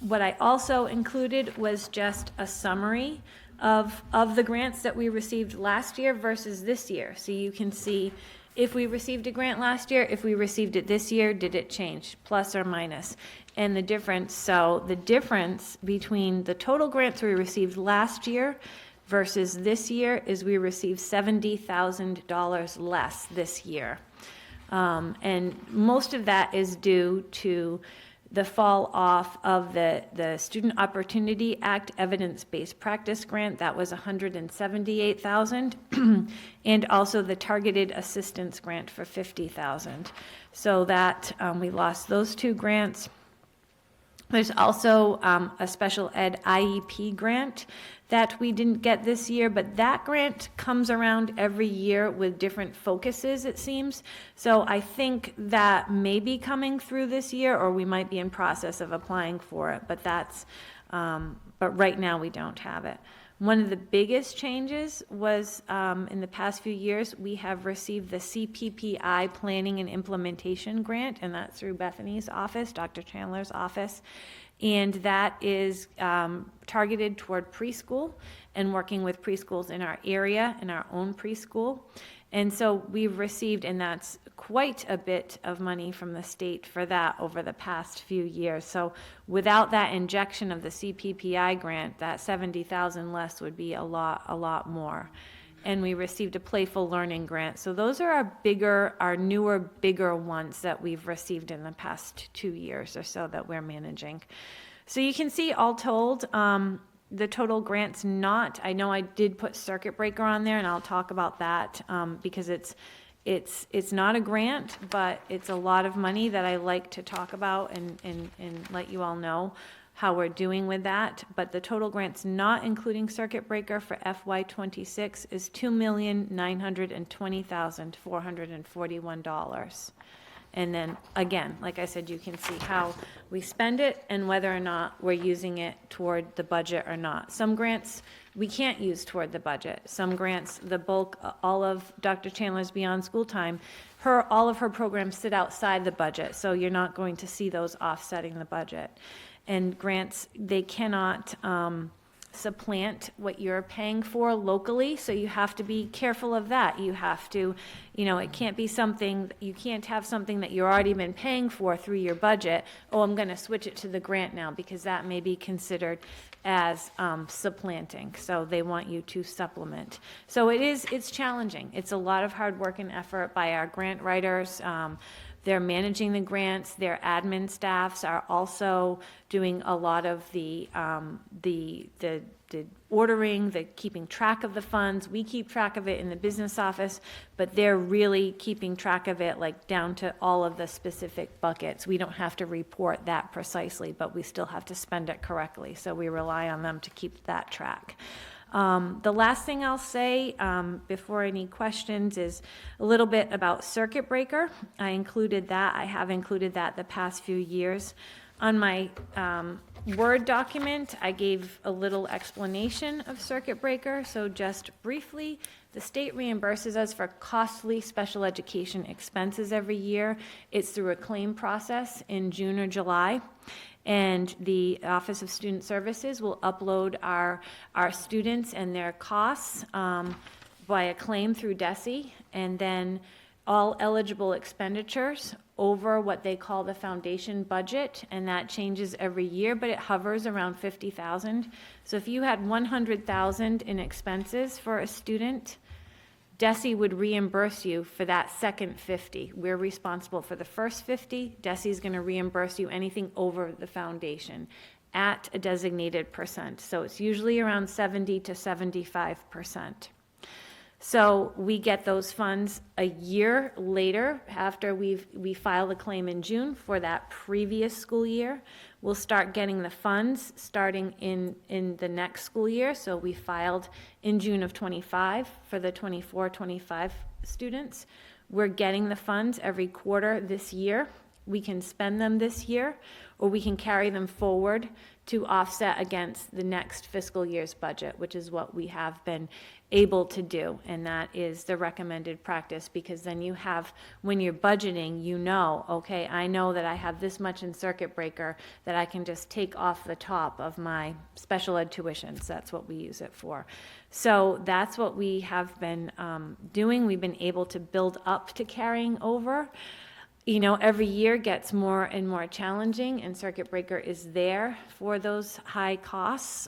What I also included was just a summary of the grants that we received last year versus this year. So you can see if we received a grant last year, if we received it this year, did it change, plus or minus? And the difference, so the difference between the total grants we received last year versus this year is we received $70,000 less this year. And most of that is due to the fall off of the Student Opportunity Act Evidence-Based Practice Grant, that was $178,000, and also the Targeted Assistance Grant for $50,000. So that, we lost those two grants. There's also a special ed IEP grant that we didn't get this year, but that grant comes around every year with different focuses, it seems. So I think that may be coming through this year, or we might be in process of applying for it, but that's, but right now we don't have it. One of the biggest changes was in the past few years, we have received the CPPI Planning and Implementation Grant, and that's through Bethany's office, Dr. Chandler's office. And that is targeted toward preschool and working with preschools in our area, in our own preschool. And so we've received, and that's quite a bit of money from the state for that over the past few years. So without that injection of the CPPI grant, that 70,000 less would be a lot more. And we received a playful learning grant. So those are our newer, bigger ones that we've received in the past 2 years or so that we're managing. So you can see, all told, the total grants not, I know I did put circuit breaker on there, and I'll talk about that because it's not a grant, but it's a lot of money that I like to talk about and let you all know how we're doing with that. But the total grants not including circuit breaker for FY26 is $2,920,441. And then, again, like I said, you can see how we spend it and whether or not we're using it toward the budget or not. Some grants we can't use toward the budget. Some grants, the bulk, all of Dr. Chandler's Beyond School Time, all of her programs sit outside the budget, so you're not going to see those offsetting the budget. And grants, they cannot supplant what you're paying for locally, so you have to be careful of that. You have to, it can't be something, you can't have something that you've already been paying for through your budget. Oh, I'm going to switch it to the grant now, because that may be considered as supplanting. So they want you to supplement. So it's challenging. It's a lot of hard work and effort by our grant writers. They're managing the grants. Their admin staffs are also doing a lot of the ordering, the keeping track of the funds. We keep track of it in the business office, but they're really keeping track of it, like down to all of the specific buckets. We don't have to report that precisely, but we still have to spend it correctly. So we rely on them to keep that track. The last thing I'll say before any questions is a little bit about circuit breaker. I have included that the past few years. On my Word document, I gave a little explanation of circuit breaker. So just briefly, the state reimburses us for costly special education expenses every year. It's through a claim process in June or July. And the Office of Student Services will upload our students and their costs by a claim through DESE, and then all eligible expenditures over what they call the foundation budget, and that changes every year, but it hovers around $50,000. So if you had $100,000 in expenses for a student, DESE would reimburse you for that second 50. We're responsible for the first 50. DESE is going to reimburse you anything over the foundation at a designated percent. So it's usually around 70 to 75%. So we get those funds a year later after we file the claim in June for that previous school year. We'll start getting the funds starting in the next school year. So we filed in June of 25 for the 24-25 students. We're getting the funds every quarter this year. We can spend them this year, or we can carry them forward to offset against the next fiscal year's budget, which is what we have been able to do. And that is the recommended practice, because then you have, when you're budgeting, you know, okay, I know that I have this much in circuit breaker that I can just take off the top of my special ed tuitions. That's what we use it for. So that's what we have been doing. We've been able to build up to carrying over. You know, every year gets more and more challenging, and circuit breaker is there for those high costs.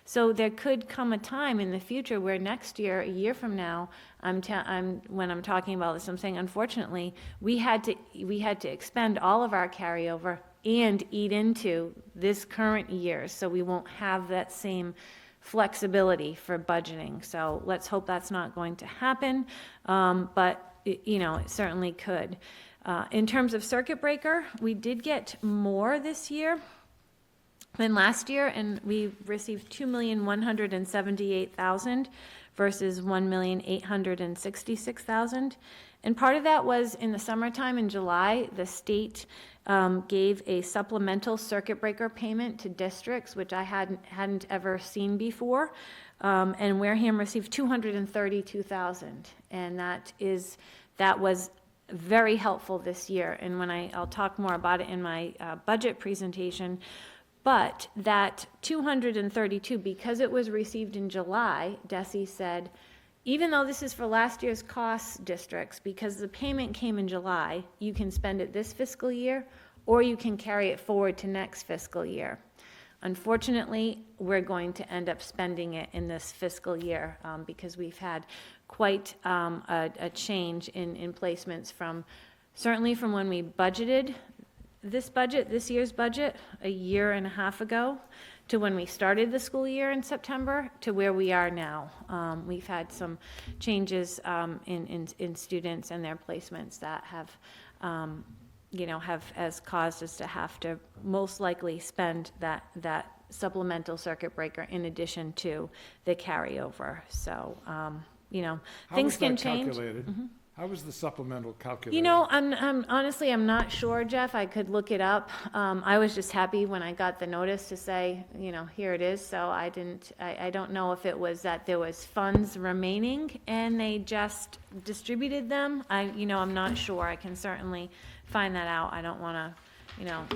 So there could come a time in the future where next year, a year from now, when I'm talking about this, I'm saying, unfortunately, we had to expend all of our carryover and eat into this current year, so we won't have that same flexibility for budgeting. So let's hope that's not going to happen, but you know, it certainly could. In terms of circuit breaker, we did get more this year than last year, and we received $2,178,000 versus $1,866,000. And part of that was in the summertime in July, the state gave a supplemental circuit breaker payment to districts, which I hadn't ever seen before. And Wareham received $232,000, and that was very helpful this year. And when I'll talk more about it in my budget presentation. But that 232, because it was received in July, DESE said, even though this is for last year's costs, districts, because the payment came in July, you can spend it this fiscal year, or you can carry it forward to next fiscal year. Unfortunately, we're going to end up spending it in this fiscal year because we've had quite a change in placements certainly from when we budgeted this year's budget a year and a half ago, to when we started the school year in September, to where we are now. We've had some changes in students and their placements that have has caused us to have to most likely spend that supplemental circuit breaker in addition to the carryover. So, things can change. How was the supplemental calculated? You know, I'm honestly, I'm not sure, Jeff. I could look it up. I was just happy when I got the notice to say, here it is. So I don't know if it was that there was funds remaining and they just distributed them. I'm not sure. I can certainly find that out. I don't want to,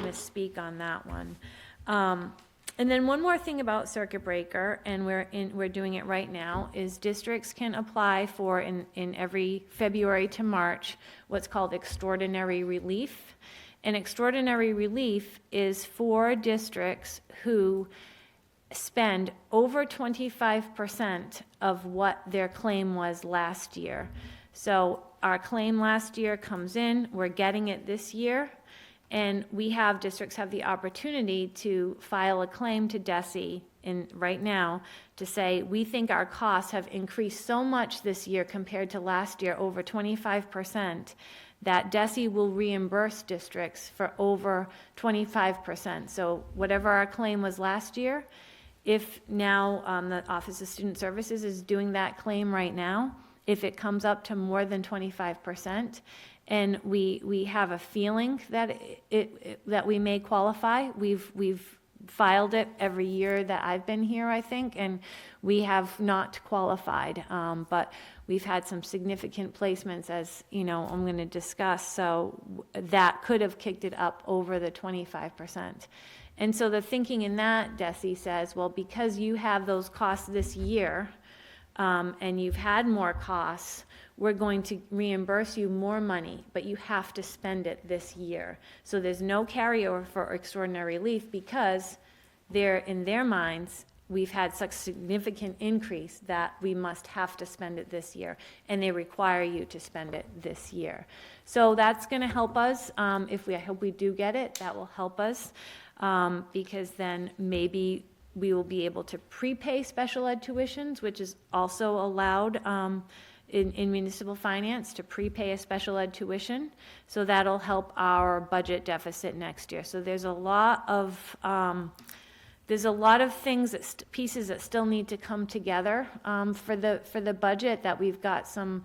misspeak on that one. And then one more thing about circuit breaker, and we're doing it right now, is districts can apply for in every February to March what's called extraordinary relief. And extraordinary relief is for districts who spend over 25% of what their claim was last year. So our claim last year comes in, we're getting it this year. And districts have the opportunity to file a claim to DESE right now to say, we think our costs have increased so much this year compared to last year, over 25%, that DESE will reimburse districts for over 25%. So whatever our claim was last year, if now the Office of Student Services is doing that claim right now, if it comes up to more than 25%, and we have a feeling that that we may qualify. We've filed it every year that I've been here, I think, and we have not qualified. But we've had some significant placements, as I'm going to discuss. So that could have kicked it up over the 25%. And so the thinking in that, DESE says, well, because you have those costs this year, and you've had more costs, we're going to reimburse you more money, but you have to spend it this year. So there's no carryover for extraordinary relief because in their minds, we've had such significant increase that we must have to spend it this year, and they require you to spend it this year. So that's going to help us. I hope we do get it, that will help us because then maybe we will be able to prepay special ed tuitions, which is also allowed in municipal finance, to prepay a special ed tuition. So that'll help our budget deficit next year. So there's a lot of things, pieces that still need to come together for the budget, that we've got some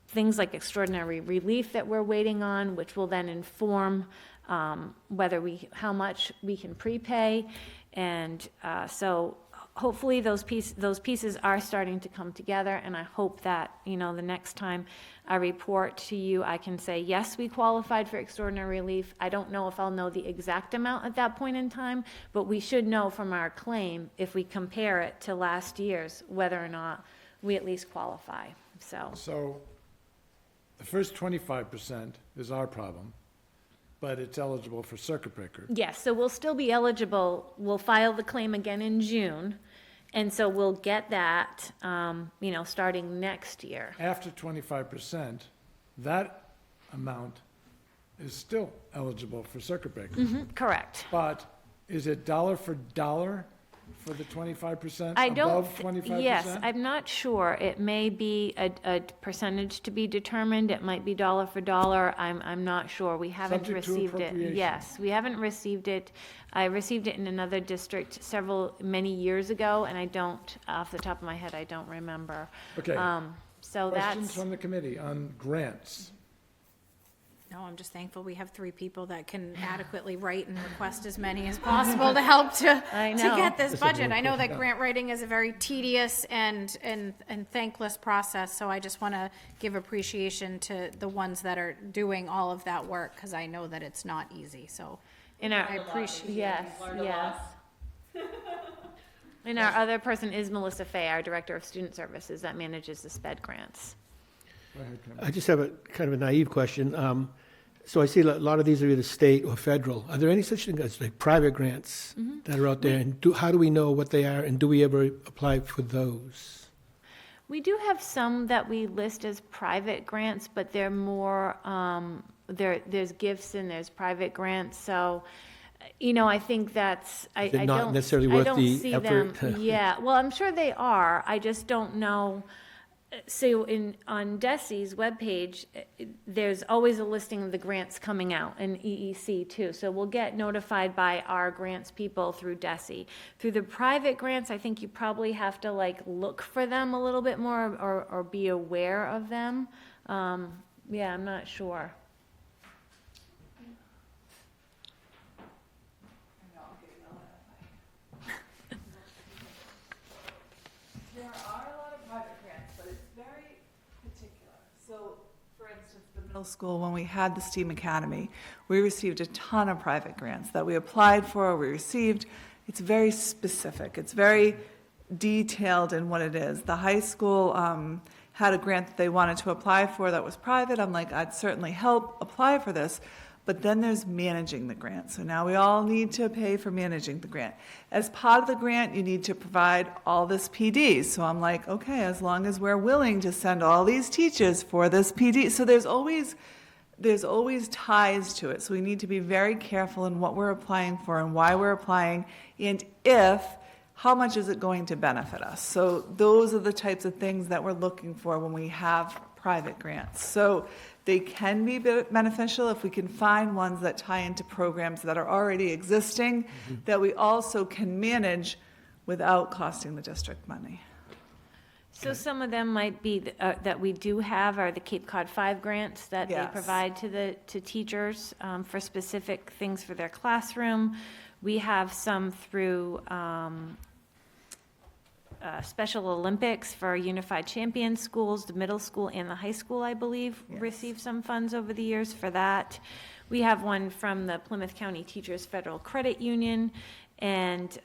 things like extraordinary relief that we're waiting on, which will then inform how much we can prepay. And so hopefully those pieces are starting to come together, and I hope that, the next time I report to you, I can say, yes, we qualified for extraordinary relief. I don't know if I'll know the exact amount at that point in time, but we should know from our claim, if we compare it to last year's, whether or not we at least qualify, so. So the first 25% is our problem, but it's eligible for circuit breaker. Yes, so we'll still be eligible, we'll file the claim again in June, and so we'll get that, starting next year. After 25%, that amount is still eligible for circuit breaker. Correct. But is it dollar for dollar for the 25%? I don't, Above 25%? yes, I'm not sure. It may be a percentage to be determined. It might be dollar for dollar. I'm not sure. We haven't Subject to received it. appropriation. Yes, we haven't received it. I received it in another district many years ago, and I don't, off the top of my head, I don't remember. Okay. So Questions that's, from the committee on grants? No, I'm just thankful we have 3 people that can adequately write and request as many as possible to help to I know. get this That's a budget. good I know that question. grant writing is a very tedious and thankless process, so I just want to give appreciation to the ones that are doing all of that work, because I know that it's not easy, so in our, I appreciate it. yes, yes. And our other person is Melissa Fay, our Director of Student Services that manages the SPED grants. Go ahead, Kim. I just have a kind of a naive question. So I see a lot of these are either state or federal. Are there any such things as like private grants that are out there? And how do we know what they are, and do we ever apply for those? We do have some that we list as private grants, but they're more, there's gifts and there's private grants, so, I think that's, I They're not don't, necessarily I worth don't the see effort. them. Yeah, well, I'm sure they are, I just don't know. So on DESI's webpage, there's always a listing of the grants coming out, and EEC too. So we'll get notified by our grants people through DESI. Through the private grants, I think you probably have to look for them a little bit more or be aware of them. Yeah, I'm not sure. There are a lot of private grants, but it's very particular. So, for instance, the middle school, when we had the STEAM Academy, we received a ton of private grants that we applied for, we received. It's very specific. It's very detailed in what it is. The high school had a grant that they wanted to apply for that was private. I'm like, I'd certainly help apply for this. But then there's managing the grant. So now we all need to pay for managing the grant. As part of the grant, you need to provide all this PD. So I'm like, okay, as long as we're willing to send all these teachers for this PD. So there's always ties to it. So we need to be very careful in what we're applying for and why we're applying, and how much is it going to benefit us. So those are the types of things that we're looking for when we have private grants. So they can be beneficial if we can find ones that tie into programs that are already existing, that we also can manage without costing the district money. So some of them might be, that we do have are the Cape Cod 5 grants that they Yes. provide to teachers for specific things for their classroom. We have some through Special Olympics for Unified Champion Schools. The middle school and the high school, I believe, received some funds over the years for that. We have one from the Plymouth County Teachers Federal Credit Union, and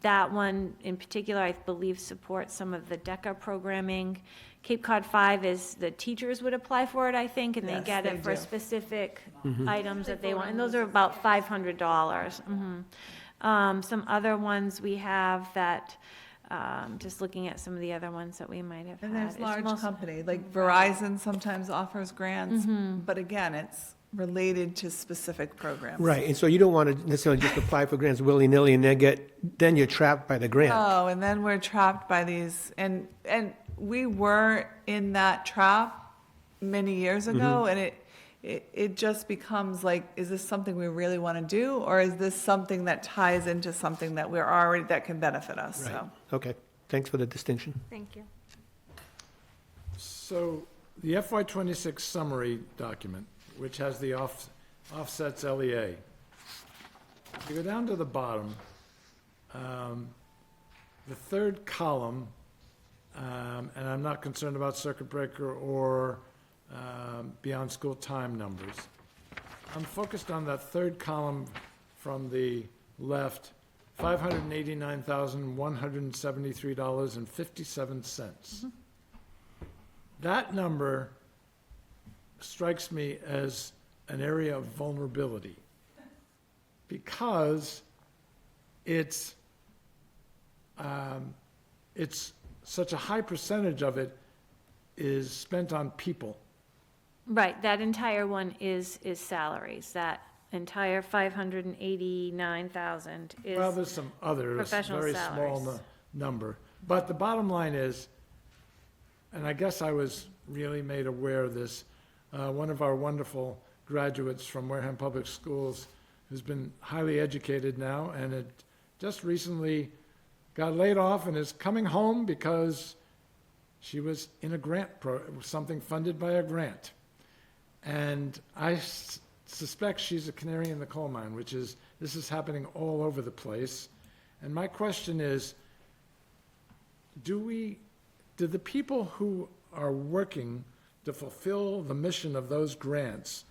that one in particular, I believe, supports some of the DECA programming. Cape Cod 5 is the teachers would apply for it, I think, and they Yes, get they it for do. specific items that they want, and those are about $500. Some other ones we have that, just looking at some of the other ones that we might have had. And there's It's large most- company, like Verizon sometimes offers grants, but again, it's related to specific programs. Right, and so you don't want to necessarily just apply for grants willy-nilly and then you're trapped by the grant. Oh, and then we're trapped by these, and we were in that trap many years ago, and it just becomes like, is this something we really want to do, or is this something that ties into something that that can benefit us, Right. so. Okay, thanks for the distinction. Thank you. So the FY '26 summary document, which has the offsets LEA. You go down to the bottom, the third column, and I'm not concerned about circuit breaker or beyond school time numbers. I'm focused on that third column from the left, $589,173.57. That number strikes me as an area of vulnerability because it's such a high percentage of it is spent on people. Right, that entire one is salaries. That entire 589,000 is. Well, there's some others, professional very small salaries. number. But the bottom line is, and I guess I was really made aware of this, one of our wonderful graduates from Wareham Public Schools, who's been highly educated now, and had just recently got laid off and is coming home because she was in a grant something funded by a grant. And I suspect she's a canary in the coal mine, this is happening all over the place. And my question is, do the people who are working to fulfill the mission of those grants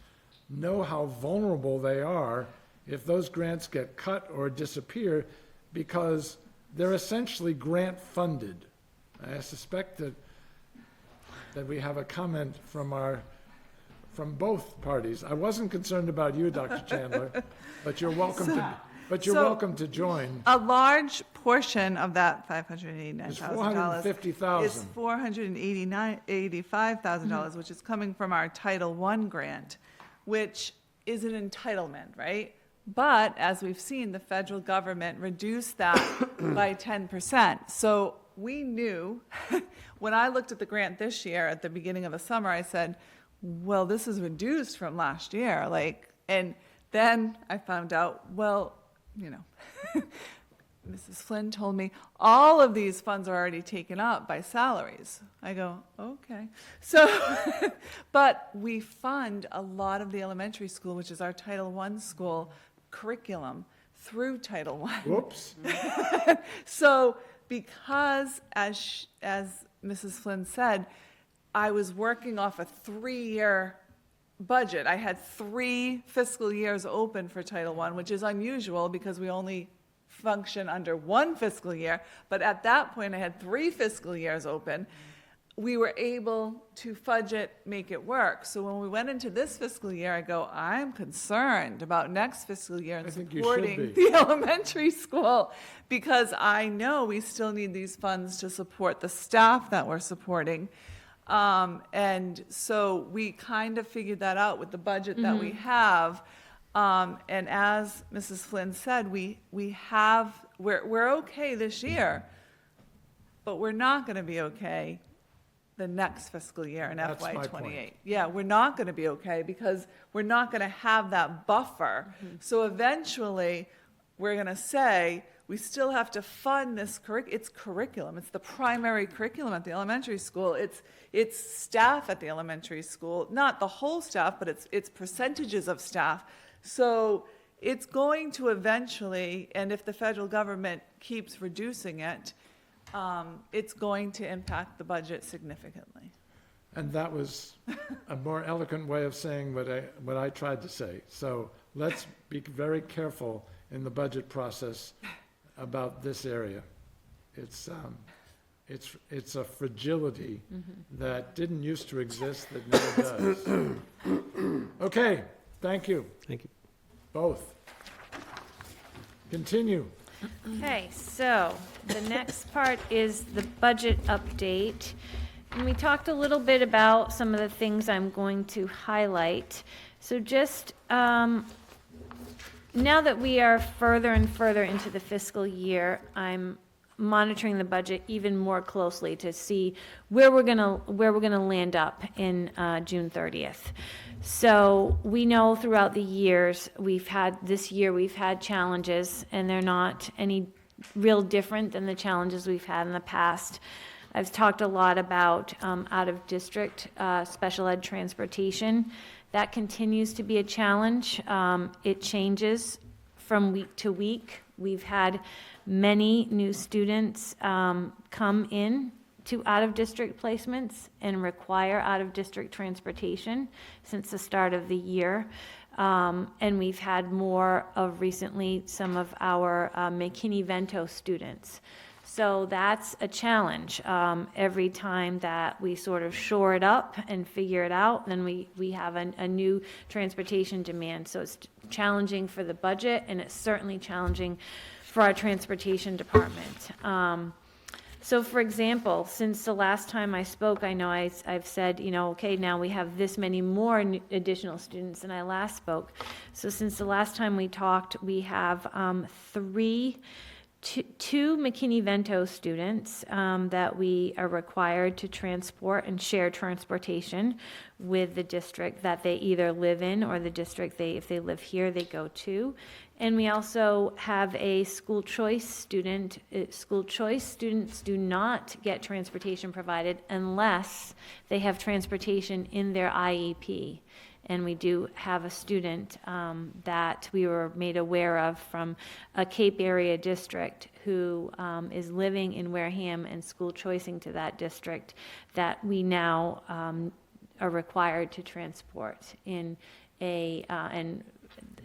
know how vulnerable they are if those grants get cut or disappear, because they're essentially grant funded? I suspect that we have a comment from both parties. I wasn't concerned about you, Dr. Chandler, but you're welcome to join. A large portion of that $589,000 It's $450,000. is $485,000, which is coming from our Title I grant, which is an entitlement, right? But as we've seen, the federal government reduced that by 10%. So we knew, when I looked at the grant this year at the beginning of the summer, I said, well, this is reduced from last year. And then I found out, well, Mrs. Flynn told me all of these funds are already taken up by salaries. I go, okay. So, but we fund a lot of the elementary school, which is our Title I school curriculum, through Title I. Whoops. So, because as Mrs. Flynn said, I was working off a 3-year budget. I had 3 fiscal years open for Title I, which is unusual because we only function under 1 fiscal year. But at that point, I had 3 fiscal years open. We were able to make it work. So when we went into this fiscal year, I go, I'm concerned about next fiscal year and supporting the elementary school, because I know we still need these funds to support the staff that we're supporting. And so we kind of figured that out with the budget that we have. And as Mrs. Flynn said, we're okay this year, but we're not going to be okay the next fiscal year in That's FY my '28. point. Yeah, we're not going to be okay because we're not going to have that buffer. So eventually, we're going to say, we still have to fund this curriculum. It's the primary curriculum at the elementary school. It's staff at the elementary school, not the whole staff, but it's percentages of staff. So it's going to eventually, and if the federal government keeps reducing it, it's going to impact the budget significantly. And that was a more eloquent way of saying what I tried to say. So let's be very careful in the budget process about this area. It's a fragility that didn't used to exist that now does. Okay, thank you, Thank you. both. Continue. Okay, so the next part is the budget update. And we talked a little bit about some of the things I'm going to highlight. So just now that we are further and further into the fiscal year, I'm monitoring the budget even more closely to see where we're gonna land up in June 30th. So we know throughout the years we've had challenges, and they're not any real different than the challenges we've had in the past. I've talked a lot about out-of-district special ed transportation. That continues to be a challenge. It changes from week to week. We've had many new students come in to out-of-district placements and require out-of-district transportation since the start of the year. And we've had more of recently some of our McKinney-Vento students. So that's a challenge. Every time that we sort of shore it up and figure it out, then we have a new transportation demand. So it's challenging for the budget, and it's certainly challenging for our transportation department. So for example, since the last time I spoke, I know I've said, okay, now we have this many more additional students than I last spoke. So since the last time we talked, we have two McKinney-Vento students that we are required to transport and share transportation with the district that they either live in or the district if they live here, they go to. And we also have a school choice student. School choice students do not get transportation provided unless they have transportation in their IEP. And we do have a student that we were made aware of from a Cape area district who is living in Wareham and school choicing to that district that we now are required to transport in and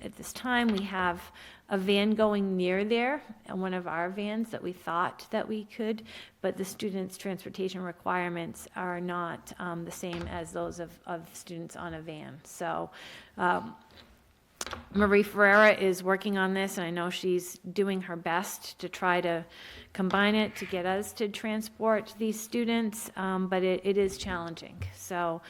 at this time we have a van going near there, one of our vans that we thought that we could, but the students' transportation requirements are not the same as those of students on a van. So Marie Ferreira is working on this, and I know she's doing her best to try to combine it to get us to transport these students, but it is challenging. So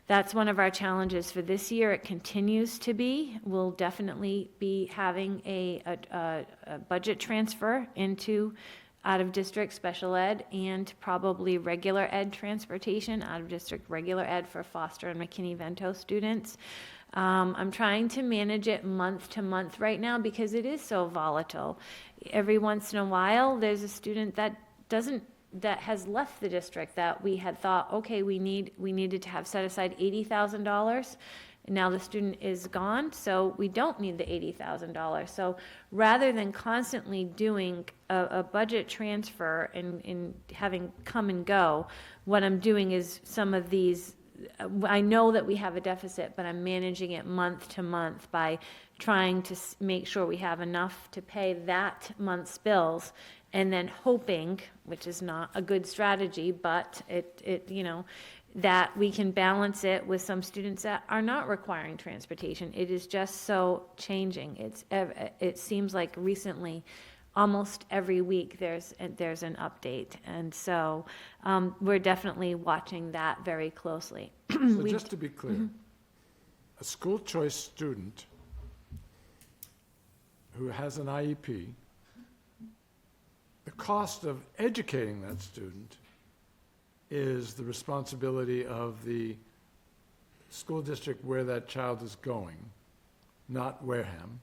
that's one of our challenges for this year. It continues to be. We'll definitely be having a budget transfer into out-of-district special ed and probably regular ed transportation, out-of-district regular ed for Foster and McKinney-Vento students. I'm trying to manage it month to month right now because it is so volatile. Every once in a while, there's a student that has left the district that we had thought, okay, we needed to have set aside $80,000. Now the student is gone, so we don't need the $80,000. So rather than constantly doing a budget transfer and having come and go, what I'm doing is some of these, I know that we have a deficit, but I'm managing it month to month by trying to make sure we have enough to pay that month's bills, and then hoping, which is not a good strategy, but that we can balance it with some students that are not requiring transportation. It is just so changing. It seems like recently, almost every week there's an update, and so we're definitely watching that very closely. So just to be clear, a school choice student who has an IEP, the cost of educating that student is the responsibility of the school district where that child is going, not Wareham.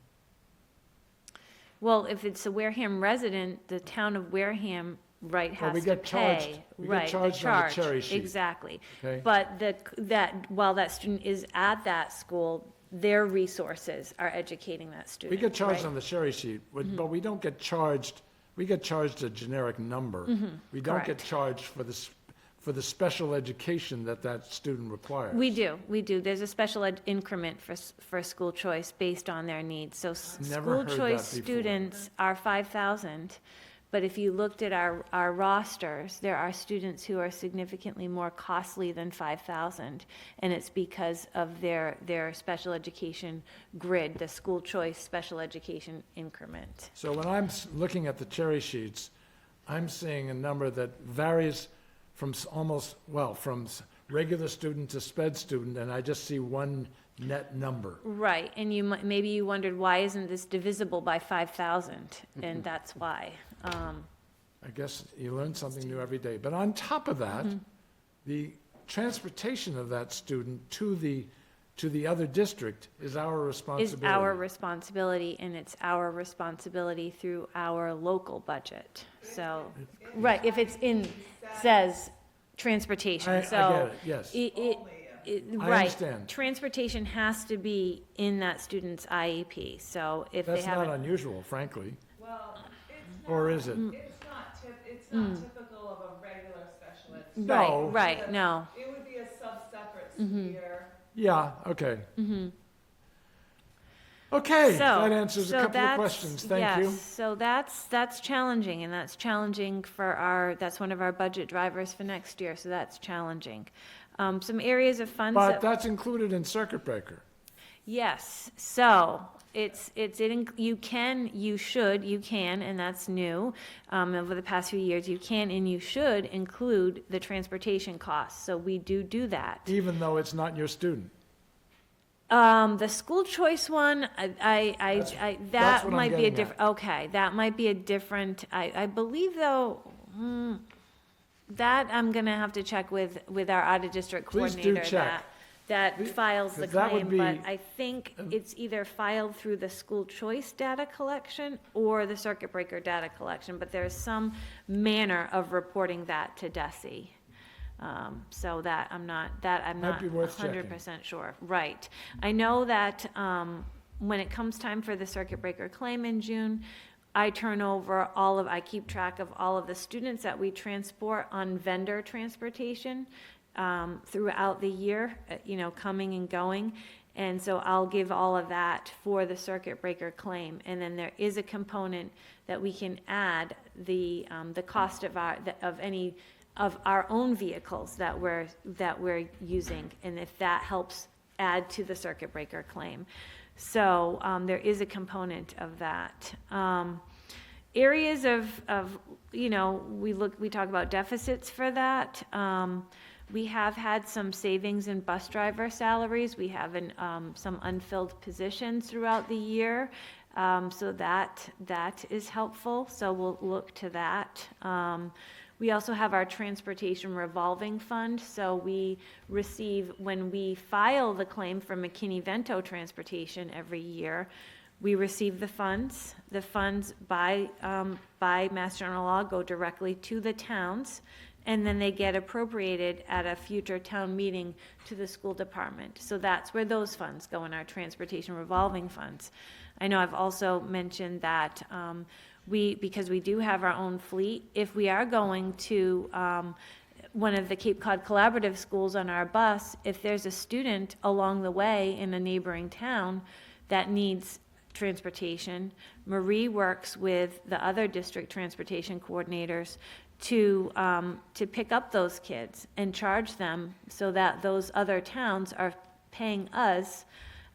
Well, if it's a Wareham resident, the town of Wareham, has to pay. We get charged on the cherry sheet. Exactly. Okay. But while that student is at that school, their resources are educating that student. We get charged right? on the cherry sheet, but we don't get charged, we get charged a generic number. We don't get correct. charged for the special education that student requires. We do. There's a special ed increment for school choice based on their needs. So Never heard school choice that before. students are 5,000, but if you looked at our rosters, there are students who are significantly more costly than 5,000, and it's because of their special education grid, the school choice special education increment. So when I'm looking at the cherry sheets, I'm seeing a number that varies from from regular student to sped student, and I just see one net number. Right, and maybe you wondered, why isn't this divisible by 5,000? And that's why. I guess you learn something new every day. But on top of that, the transportation of that student to the to the other district is our Is responsibility. our responsibility, and it's our responsibility through our local budget. So, right, if it's in, says transportation, I so. get it, yes. I Right. understand. Transportation has to be in that student's IEP, so if they That's not haven't. unusual, frankly. Well, it's Or is it? It's not typical of a regular special ed. No. Right, no. It would be a sub-separate Mm-hmm. sphere. Yeah, okay. Okay, So- that answers a so couple of that's- questions, thank you. Yes, so that's challenging, and that's challenging for our, that's one of our budget drivers for next year, so that's challenging. Some areas of funds But that, that's included in circuit breaker. yes, so you can, and that's new, over the past few years, you can and you should include the transportation costs, so we do that. Even though it's not your student. The school choice one, that's that what I'm might be a getting different, okay, that might be a different, I believe though, that I'm gonna have to check with our out-of-district Please do coordinator check. that files the 'cause that would claim, but be- I think it's either filed through the school choice data collection or the circuit breaker data collection, but there's some manner of reporting that to DESI. So that I'm not Might be worth checking. 100% sure, right. I know that, when it comes time for the circuit breaker claim in June, I keep track of all of the students that we transport on vendor transportation, throughout the year, coming and going. And so I'll give all of that for the circuit breaker claim. And then there is a component that we can add the cost of any of our own vehicles that we're using, and if that helps add to the circuit breaker claim. So, there is a component of that. Areas of, we talk about deficits for that. We have had some savings in bus driver salaries. We have some unfilled positions throughout the year. So that is helpful, so we'll look to that. We also have our transportation revolving fund, so we receive, when we file the claim for McKinney-Vento transportation every year, we receive the funds. The funds by Mass General Law go directly to the towns, and then they get appropriated at a future town meeting to the school department. So that's where those funds go, in our transportation revolving funds. I know I've also mentioned that because we do have our own fleet, if we are going to one of the Cape Cod Collaborative schools on our bus, if there's a student along the way in a neighboring town that needs transportation, Marie works with the other district transportation coordinators to pick up those kids and charge them, so that those other towns are paying us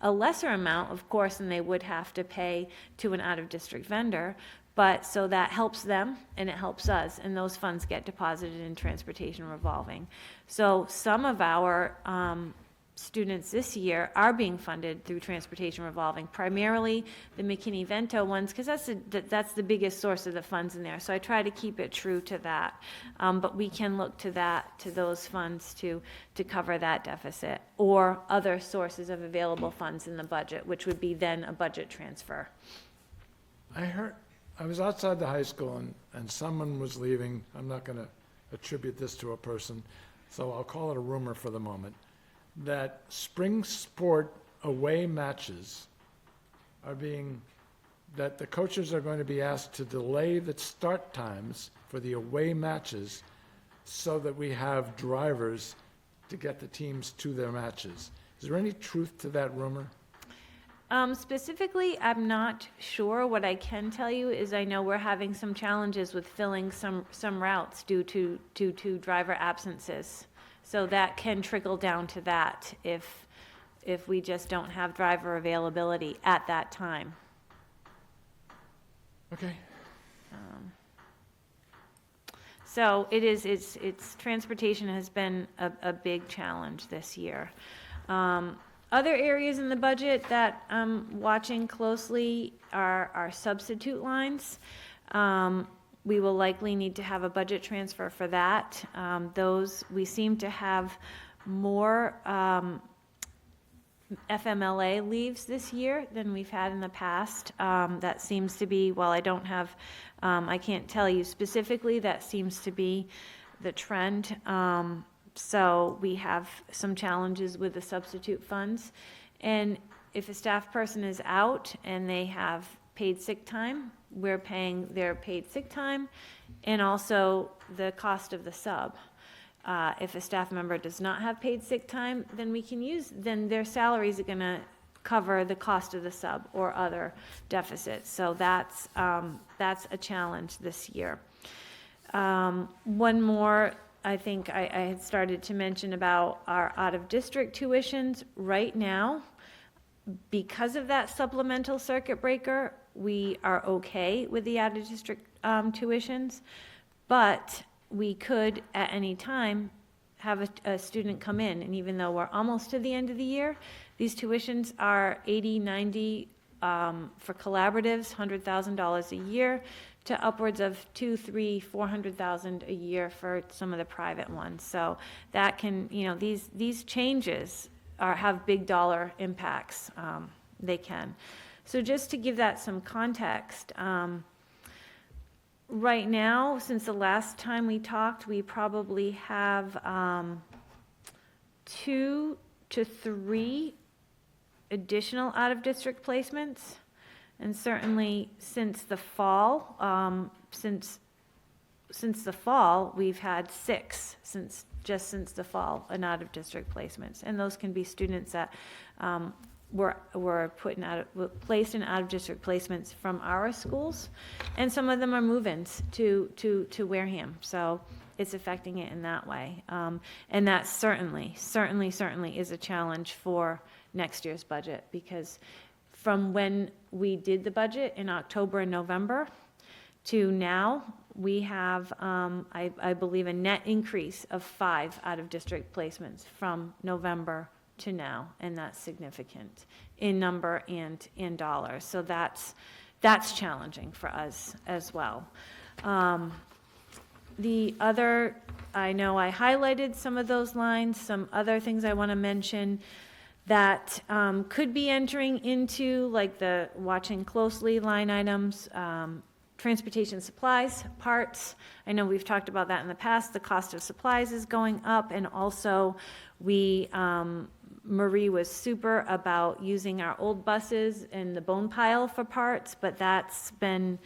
a lesser amount, of course, than they would have to pay to an out-of-district vendor, but so that helps them and it helps us, and those funds get deposited in transportation revolving. So some of our students this year are being funded through transportation revolving, primarily the McKinney-Vento ones, because that's the biggest source of the funds in there. So I try to keep it true to that. But we can look to those funds to cover that deficit, or other sources of available funds in the budget, which would be then a budget transfer. I was outside the high school and someone was leaving. I'm not going to attribute this to a person, so I'll call it a rumor for the moment, that spring sport away matches that the coaches are going to be asked to delay the start times for the away matches so that we have drivers to get the teams to their matches. Is there any truth to that rumor? Specifically, I'm not sure. What I can tell you is I know we're having some challenges with filling some routes due to driver absences. So that can trickle down to that if we just don't have driver availability at that time. Okay. So it's transportation has been a big challenge this year. Other areas in the budget that I'm watching closely are substitute lines. We will likely need to have a budget transfer for that. We seem to have more FMLA leaves this year than we've had in the past. That seems to be, while I don't have, I can't tell you specifically, that seems to be the trend. So we have some challenges with the substitute funds. And if a staff person is out and they have paid sick time, we're paying their paid sick time and also the cost of the sub. If a staff member does not have paid sick time, then then their salaries are gonna cover the cost of the sub or other deficits. So that's a challenge this year. One more, I think I had started to mention about our out-of-district tuitions. Right now, because of that supplemental circuit breaker, we are okay with the out-of-district tuitions, but we could at any time have a student come in, and even though we're almost to the end of the year, these tuitions are 80, 90 for collaboratives, $100,000 a year, to upwards of $200,000, $300,000, $400,000 a year for some of the private ones. So that can, these changes have big dollar impacts. They can. So just to give that some context, right now, since the last time we talked, we probably have 2 to 3 additional out-of-district placements. And certainly since the fall, since the fall, we've had 6 since the fall, and out-of-district placements. And those can be students that were placed in out-of-district placements from our schools, and some of them are move-ins to Wareham. So it's affecting it in that way. And that certainly is a challenge for next year's budget, because from when we did the budget in October and November to now, we have, I believe, a net increase of 5 out-of-district placements from November to now, and that's significant in number and in dollars. So that's challenging for us as well. The other, I know I highlighted some of those lines, some other things I want to mention that could be entering into, like the watching closely line items, transportation supplies, parts. I know we've talked about that in the past. The cost of supplies is going up, and also Marie was super about using our old buses in the bone pile for parts, but that's been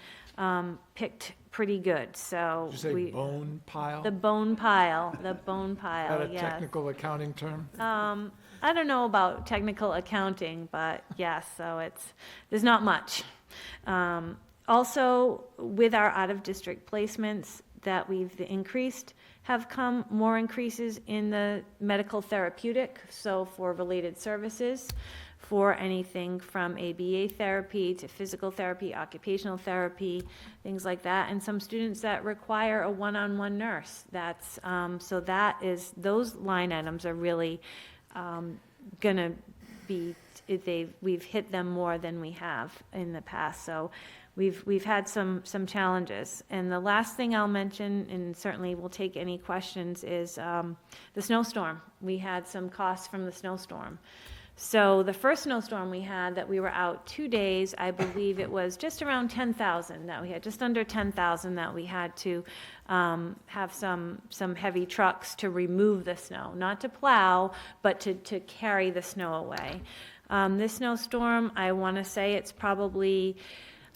picked pretty good, so. Did you say bone pile? The bone pile, Is that a yes. technical accounting term? I don't know about technical accounting, but yes, so there's not much. Also, with our out-of-district placements that we've increased, have come more increases in the medical therapeutic, so for related services, for anything from ABA therapy to physical therapy, occupational therapy, things like that, and some students that require a one-on-one nurse. That's so that is, those line items are really gonna be, we've hit them more than we have in the past. So we've had some challenges. And the last thing I'll mention, and certainly we'll take any questions, is the snowstorm. We had some costs from the snowstorm. So the first snowstorm we had, that we were out 2 days, I believe it was just around 10,000 that we had, just under 10,000 that we had to have some heavy trucks to remove the snow, not to plow, but to carry the snow away. This snowstorm, I want to say it's probably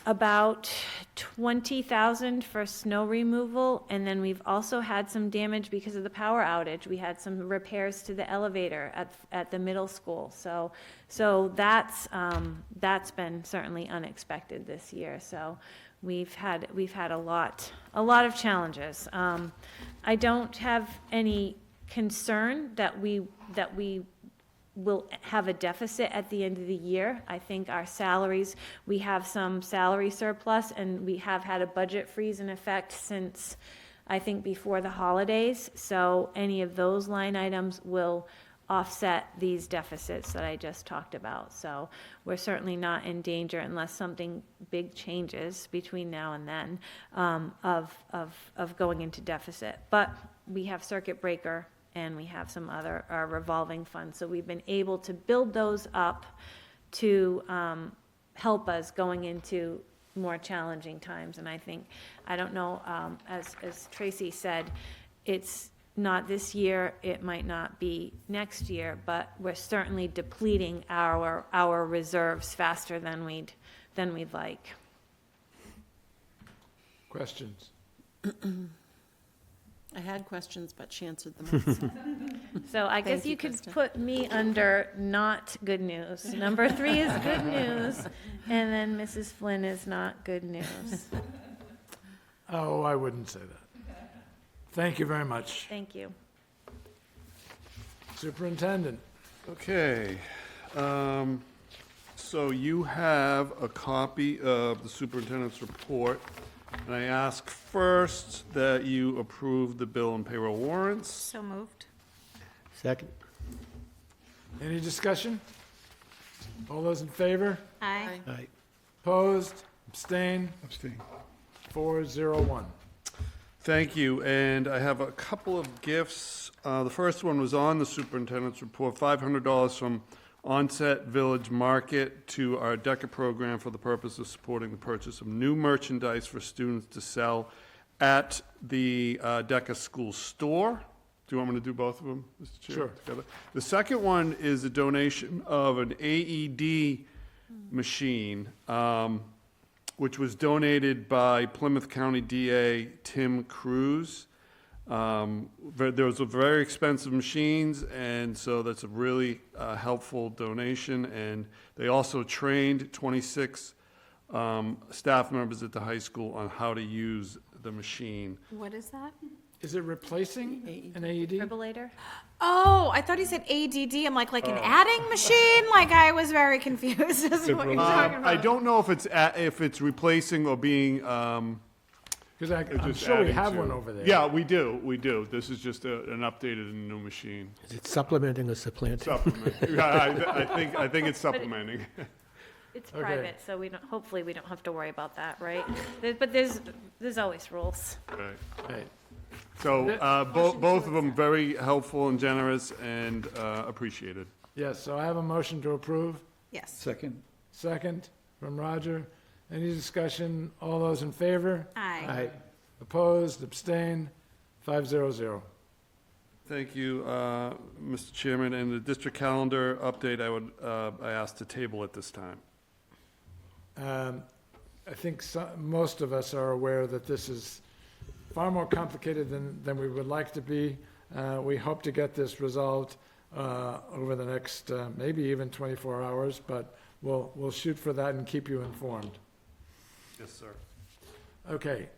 about 20,000 for snow removal, and then we've also had some damage because of the power outage. We had some repairs to the elevator at the middle school, so that's been certainly unexpected this year. So we've had a lot of challenges. I don't have any concern that we will have a deficit at the end of the year. I think our salaries, we have some salary surplus, and we have had a budget freeze in effect since, I think, before the holidays. So any of those line items will offset these deficits that I just talked about. So we're certainly not in danger, unless something big changes between now and then, of going into deficit. But we have circuit breaker and we have some other revolving funds. So we've been able to build those up to help us going into more challenging times. And I think, I don't know, as Tracy said, it's not this year, it might not be next year, but we're certainly depleting our reserves faster than we'd like. Questions? I had questions, but she answered them all. So I guess Thank you, you could Kristen. put me under not good news. Number 3 is good news, and then Mrs. Flynn is not good news. Oh, I wouldn't say that. Thank you very much. Thank you. Superintendent? Okay, so you have a copy of the superintendent's report, and I ask first that you approve the bill and payroll warrants. So moved. Second? Any discussion? All those in favor? Aye. Aye. Opposed? Abstain? Abstain. 401. Thank you, and I have a couple of gifts. The first one was on the superintendent's report, $500 from Onset Village Market to our DECA program for the purpose of supporting the purchase of new merchandise for students to sell at the DECA school store. Do you want me to do both of them, Mr. Chair? Sure. Together? The second one is a donation of an AED machine, which was donated by Plymouth County DA Tim Cruz. Those are very expensive machines, and so that's a really helpful donation. And they also trained 26 staff members at the high school on how to use the machine. What is that? Is it replacing an AED? Defibrillator? Oh, I thought he said ADD. I'm like an adding machine? Like, I was very confused as to what you're talking about. I don't know if it's replacing or being, Because I'm just sure we adding have to- one over there. Yeah, we do. This is just an updated and new machine. Is it supplementing or supplanting? Supplement. Yeah, I think it's supplementing. It's Okay. private, so hopefully we don't have to worry about that, right? But there's always rules. Right. Right. So, both of them very helpful and generous and appreciated. Yes, so I have a motion to approve. Yes. Second. Second from Roger. Any discussion? All those in favor? Aye. Aye. Opposed? Abstain? 500. Thank you, Mr. Chairman. And the district calendar update, I asked to table at this time. I think most of us are aware that this is far more complicated than we would like to be. We hope to get this resolved over the next maybe even 24 hours, but we'll shoot for that and keep you informed. Yes, sir. Okay.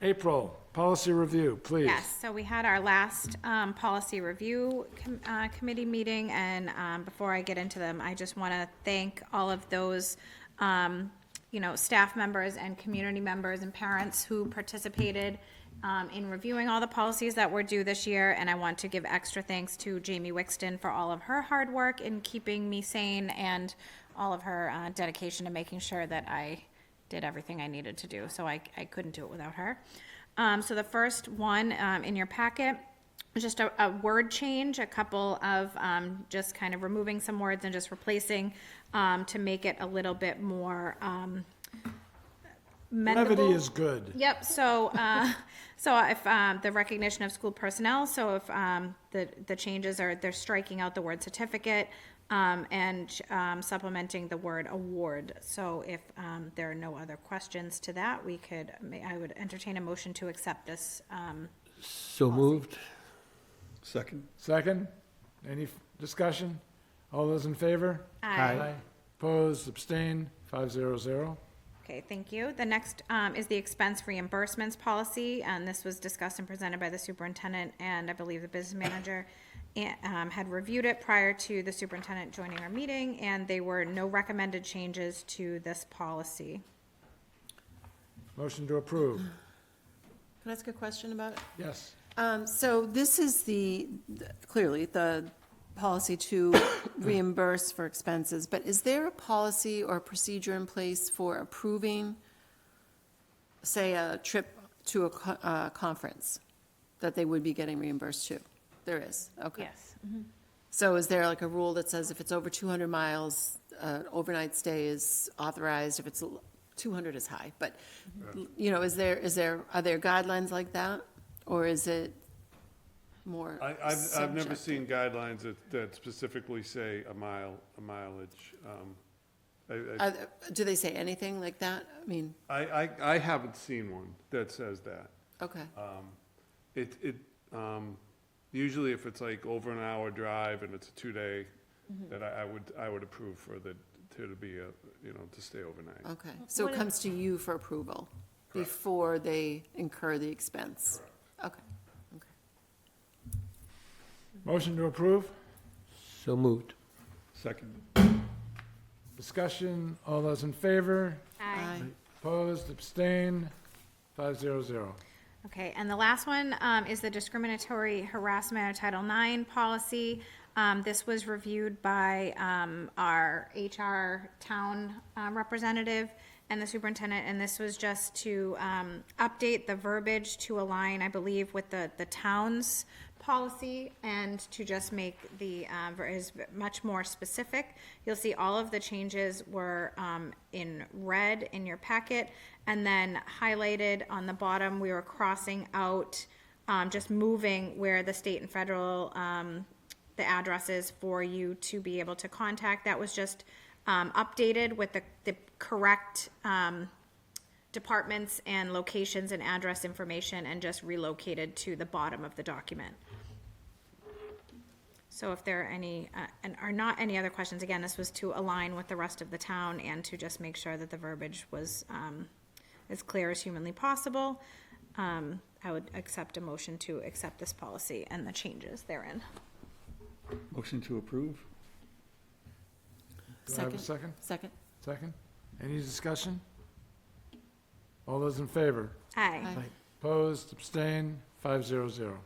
April, policy review, please. Yes, so we had our last policy review committee meeting, and before I get into them, I just want to thank all of those, staff members and community members and parents who participated in reviewing all the policies that were due this year, and I want to give extra thanks to Jamie Wixton for all of her hard work in keeping me sane and all of her dedication to making sure that I did everything I needed to do, so I couldn't do it without her. So the first one in your packet was just a word change, a couple of just kind of removing some words and just replacing to make it a little bit more mendable. Brevity is good. Yep, so if the recognition of school personnel, so if the changes are, they're striking out the word certificate and supplementing the word award. So if there are no other questions to that, I would entertain a motion to accept this. So moved? Second. Second, any discussion? All those in favor? Aye. Opposed, abstained, 500. Okay, thank you. The next is the expense reimbursements policy, and this was discussed and presented by the superintendent and I believe the business manager. Had reviewed it prior to the superintendent joining our meeting, and there were no recommended changes to this policy. Motion to approve. Can I ask a question about it? Yes. So this is clearly the policy to reimburse for expenses, but is there a policy or procedure in place for approving, say, a trip to a conference? that they would be getting reimbursed to? There is, okay. Yes. So is there like a rule that says if it's over 200 miles, overnight stay is authorized, if it's 200 is high, but, you know, are there guidelines like that? Or is it more I've never subjective? seen guidelines that specifically say a mileage. Do they say anything like that? I mean, I haven't seen one that says that. okay, Usually if it's like over an hour drive and it's a 2-day, that I would approve for to be to stay overnight. okay. So it comes to you for approval before they incur the expense? Okay, okay. Motion to approve? So moved. Second. Discussion, all those in favor? Aye. Opposed, abstain, 500. Okay, and the last one is the discriminatory harassment of Title IX policy. This was reviewed by our HR town representative and the superintendent, and this was just to update the verbiage to align, I believe, with the town's policy and to just make the, is much more specific. You'll see all of the changes were in red in your packet, and then highlighted on the bottom, we were crossing out, just moving where the state and federal, the addresses for you to be able to contact. That was just updated with the correct departments and locations and address information, and just relocated to the bottom of the document. So if there are any, and are not any other questions, again, this was to align with the rest of the town and to just make sure that the verbiage was as clear as humanly possible. I would accept a motion to accept this policy and the changes therein. Motion to approve? Do I have a second? Second? Second? Any discussion? All those in favor? Aye. Aye. Opposed, abstain, 500.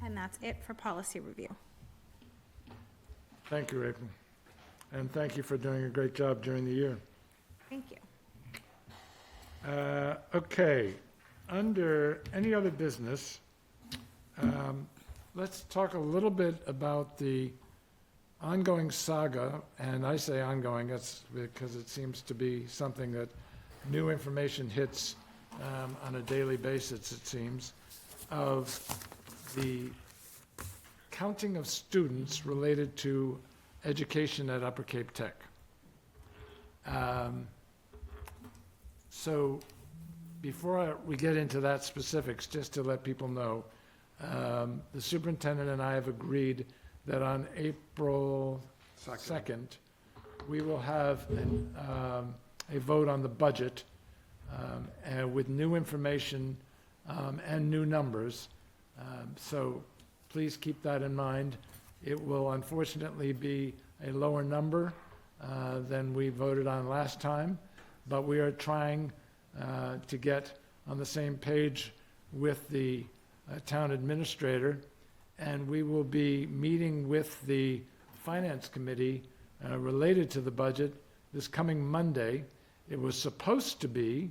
And that's it for policy review. Thank you, April. And thank you for doing a great job during the year. Thank you. Okay, under any other business, let's talk a little bit about the ongoing saga, and I say ongoing, that's because it seems to be something that new information hits on a daily basis, it seems, of the counting of students related to education at Upper Cape Tech. So before we get into that specifics, just to let people know, the superintendent and I have agreed that on April 2nd, we will have a vote on the budget and with new information and new numbers. So please keep that in mind. It will unfortunately be a lower number than we voted on last time, but we are trying to get on the same page with the town administrator, and we will be meeting with the finance committee related to the budget this coming Monday. It was supposed to be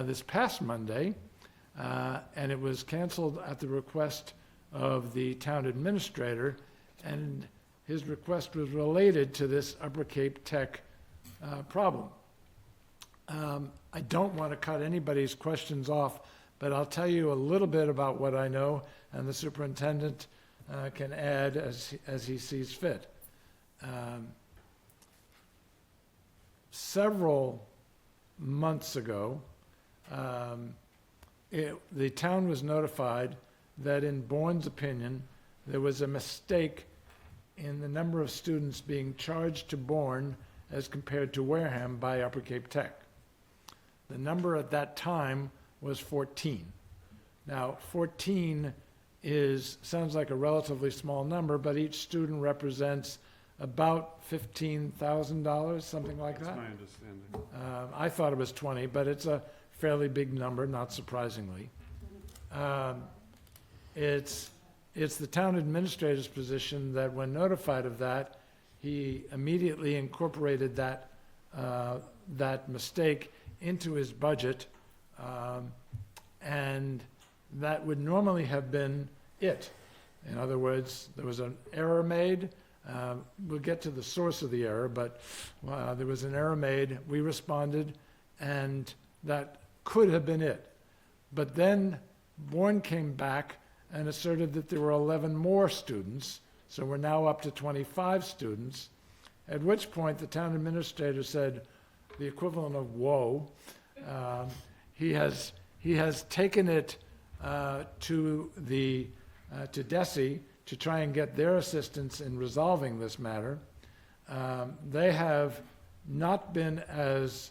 this past Monday, and it was canceled at the request of the town administrator, and his request was related to this Upper Cape Tech problem. I don't want to cut anybody's questions off, but I'll tell you a little bit about what I know, and the superintendent can add as he sees fit. Several months ago, the town was notified that in Bourne's opinion, there was a mistake in the number of students being charged to Bourne as compared to Wareham by Upper Cape Tech. The number at that time was 14. Now, 14 sounds like a relatively small number, but each student represents about $15,000, something like that. That's my understanding. I thought it was 20, but it's a fairly big number, not surprisingly. It's the town administrator's position that when notified of that, he immediately incorporated that mistake into his budget, and that would normally have been it. In other words, there was an error made. We'll get to the source of the error, but there was an error made. We responded, and that could have been it. But then Bourne came back and asserted that there were 11 more students, so we're now up to 25 students, at which point the town administrator said the equivalent of whoa. He has taken it to DESE to try and get their assistance in resolving this matter. They have not been as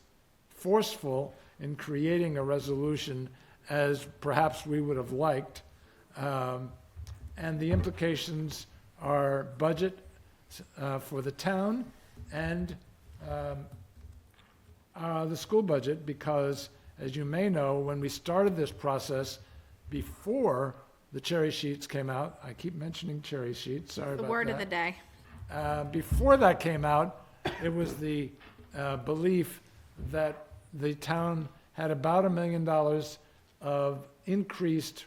forceful in creating a resolution as perhaps we would have liked. And the implications are budget for the town and the school budget, because, as you may know, when we started this process, before the cherry sheets came out, I keep mentioning cherry sheets, sorry about that. The word of the day. Before that came out, it was the belief that the town had about $1 million of increased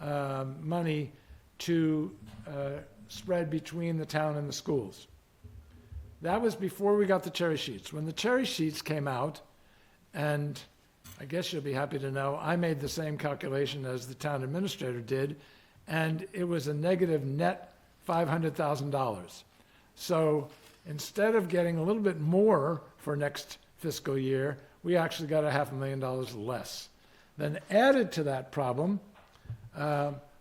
money to spread between the town and the schools. That was before we got the cherry sheets. When the cherry sheets came out, and I guess you'll be happy to know, I made the same calculation as the town administrator did, and it was a negative net $500,000. So instead of getting a little bit more for next fiscal year, we actually got $500,000 less. Then added to that problem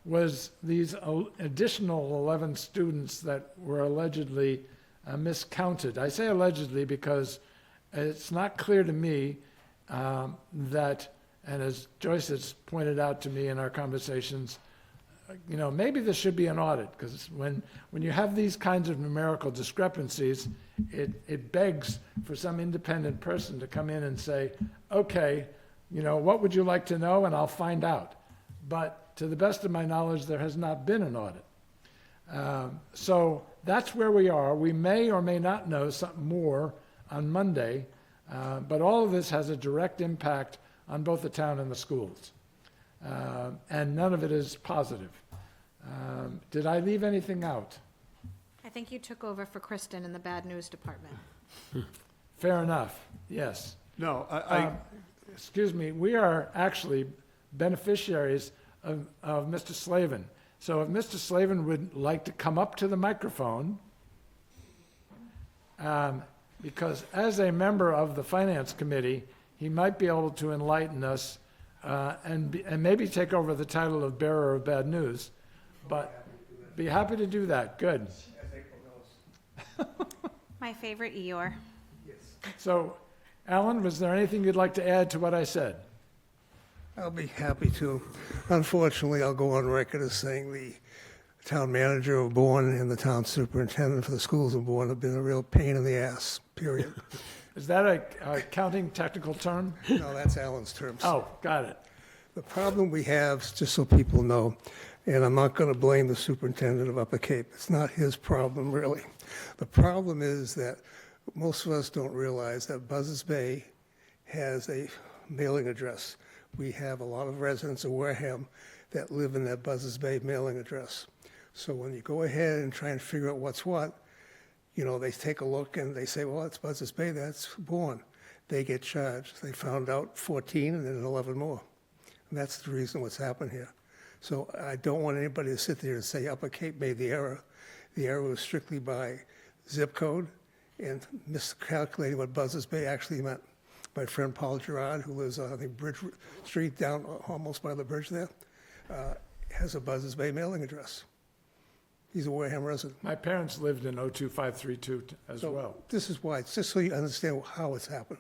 was these additional 11 students that were allegedly miscounted. I say allegedly because it's not clear to me that, and as Joyce has pointed out to me in our conversations, maybe this should be an audit, because when you have these kinds of numerical discrepancies, it begs for some independent person to come in and say, okay, what would you like to know? And I'll find out. But to the best of my knowledge, there has not been an audit. So that's where we are. We may or may not know something more on Monday, but all of this has a direct impact on both the town and the schools. And none of it is positive. Did I leave anything out? I think you took over for Kristen in the bad news department. Fair enough, yes. No, Excuse me, we are actually beneficiaries of Mr. Slavin. So if Mr. Slavin would like to come up to the microphone, because as a member of the Finance Committee, he might be able to enlighten us and maybe take over the title of bearer of bad news, but be happy to do that. Good. My favorite Eeyore. So, Alan, was there anything you'd like to add to what I said? I'll be happy to. Unfortunately, I'll go on record as saying the town manager of Bourne and the town superintendent for the schools of Bourne have been a real pain in the ass, period. Is that a accounting technical term? No, that's Alan's terms. Oh, got it. The problem we have, just so people know, and I'm not going to blame the superintendent of Upper Cape. It's not his problem, really. The problem is that most of us don't realize that Buzzards Bay has a mailing address. We have a lot of residents of Wareham that live in that Buzzards Bay mailing address. So when you go ahead and try and figure out what's what, they take a look and they say, well, it's Buzzards Bay, that's Bourne. They get charged. They found out 14 and then 11 more. And that's the reason what's happened here. So I don't want anybody to sit there and say Upper Cape made the error. The error was strictly by zip code and miscalculating what Buzzards Bay actually meant. My friend Paul Gerard, who lives on, I think, Bridge Street down almost by the bridge there, has a Buzzards Bay mailing address. He's a Wareham resident. My parents lived in 02532 as So well. this is why, it's just so you understand how it's happened.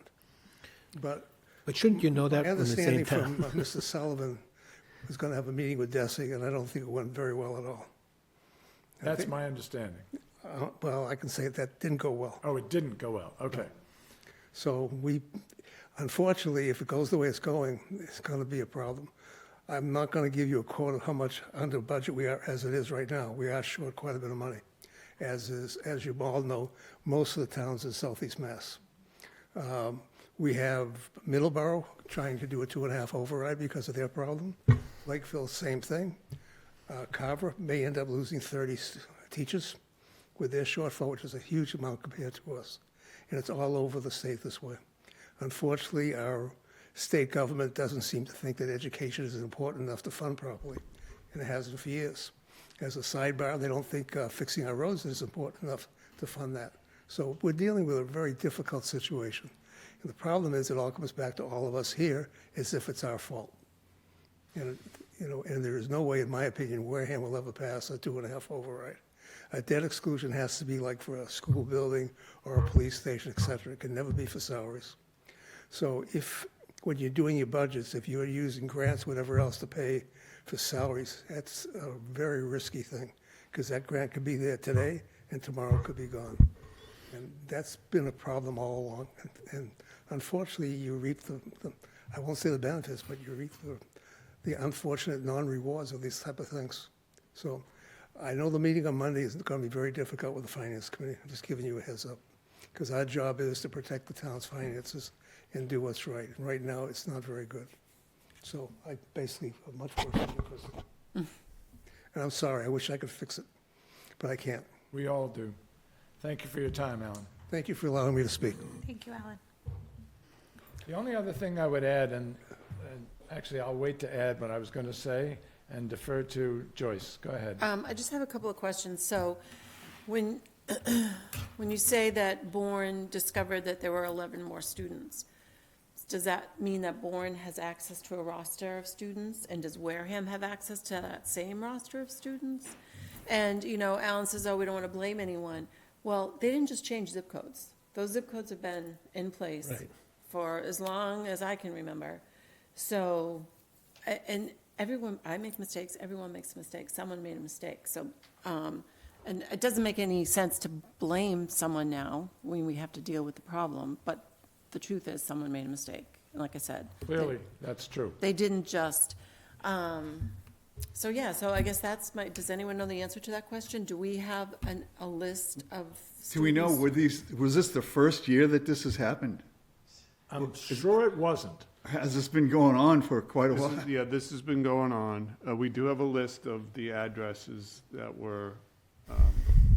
But shouldn't you know that my from the same understanding town? from Mr. Sullivan was going to have a meeting with DESE, and I don't think it went very well at all. That's my understanding. Well, I can say that didn't go well. Oh, it didn't go well. Okay. So unfortunately, if it goes the way it's going to be a problem. I'm not going to give you a quote of how much under budget we are as it is right now. We are short quite a bit of money, as you all know, most of the towns in Southeast Mass. We have Middleborough trying to do a 2.5 override because of their problem. Lakeville, same thing. Carver may end up losing 30 teachers with their shortfall, which is a huge amount compared to us. And it's all over the state this way. Unfortunately, our state government doesn't seem to think that education is important enough to fund properly, and it hasn't for years. As a sidebar, they don't think fixing our roads is important enough to fund that. So we're dealing with a very difficult situation. And the problem is it all comes back to all of us here as if it's our fault. And, and there is no way, in my opinion, Wareham will ever pass a 2.5 override. A debt exclusion has to be like for a school building or a police station, et cetera. It can never be for salaries. So when you're doing your budgets, if you're using grants, whatever else to pay for salaries, that's a very risky thing, because that grant could be there today and tomorrow could be gone. And that's been a problem all along. And unfortunately, you reap I won't say the benefits, but you reap the unfortunate non-rewards of these type of things. So I know the meeting on Monday is going to be very difficult with the Finance Committee. I'm just giving you a heads up, because our job is to protect the town's finances and do what's right. And right now, it's not very good. So I basically am much worse than you, Kristen. And I'm sorry, I wish I could fix it, but I can't. We all do. Thank you for your time, Alan. Thank you for allowing me to speak. Thank you, Alan. The only other thing I would add, and actually I'll wait to add what I was going to say and defer to Joyce. Go ahead. I just have a couple of questions. So when you say that Bourne discovered that there were 11 more students, does that mean that Bourne has access to a roster of students? And does Wareham have access to that same roster of students? And, Alan says, oh, we don't want to blame anyone. Well, they didn't just change zip codes. Those zip codes have been in place for as long as I can remember. So, and I make mistakes, everyone makes mistakes, someone made a mistake. So, and it doesn't make any sense to blame someone now when we have to deal with the problem, but the truth is someone made a mistake, like I said. Clearly, that's true. They didn't just, so I guess that's does anyone know the answer to that question? Do we have a list of students? Do we know, was this the first year that this has happened? I'm sure it wasn't. Has this been going on for quite a while? This has been going on. We do have a list of the addresses that were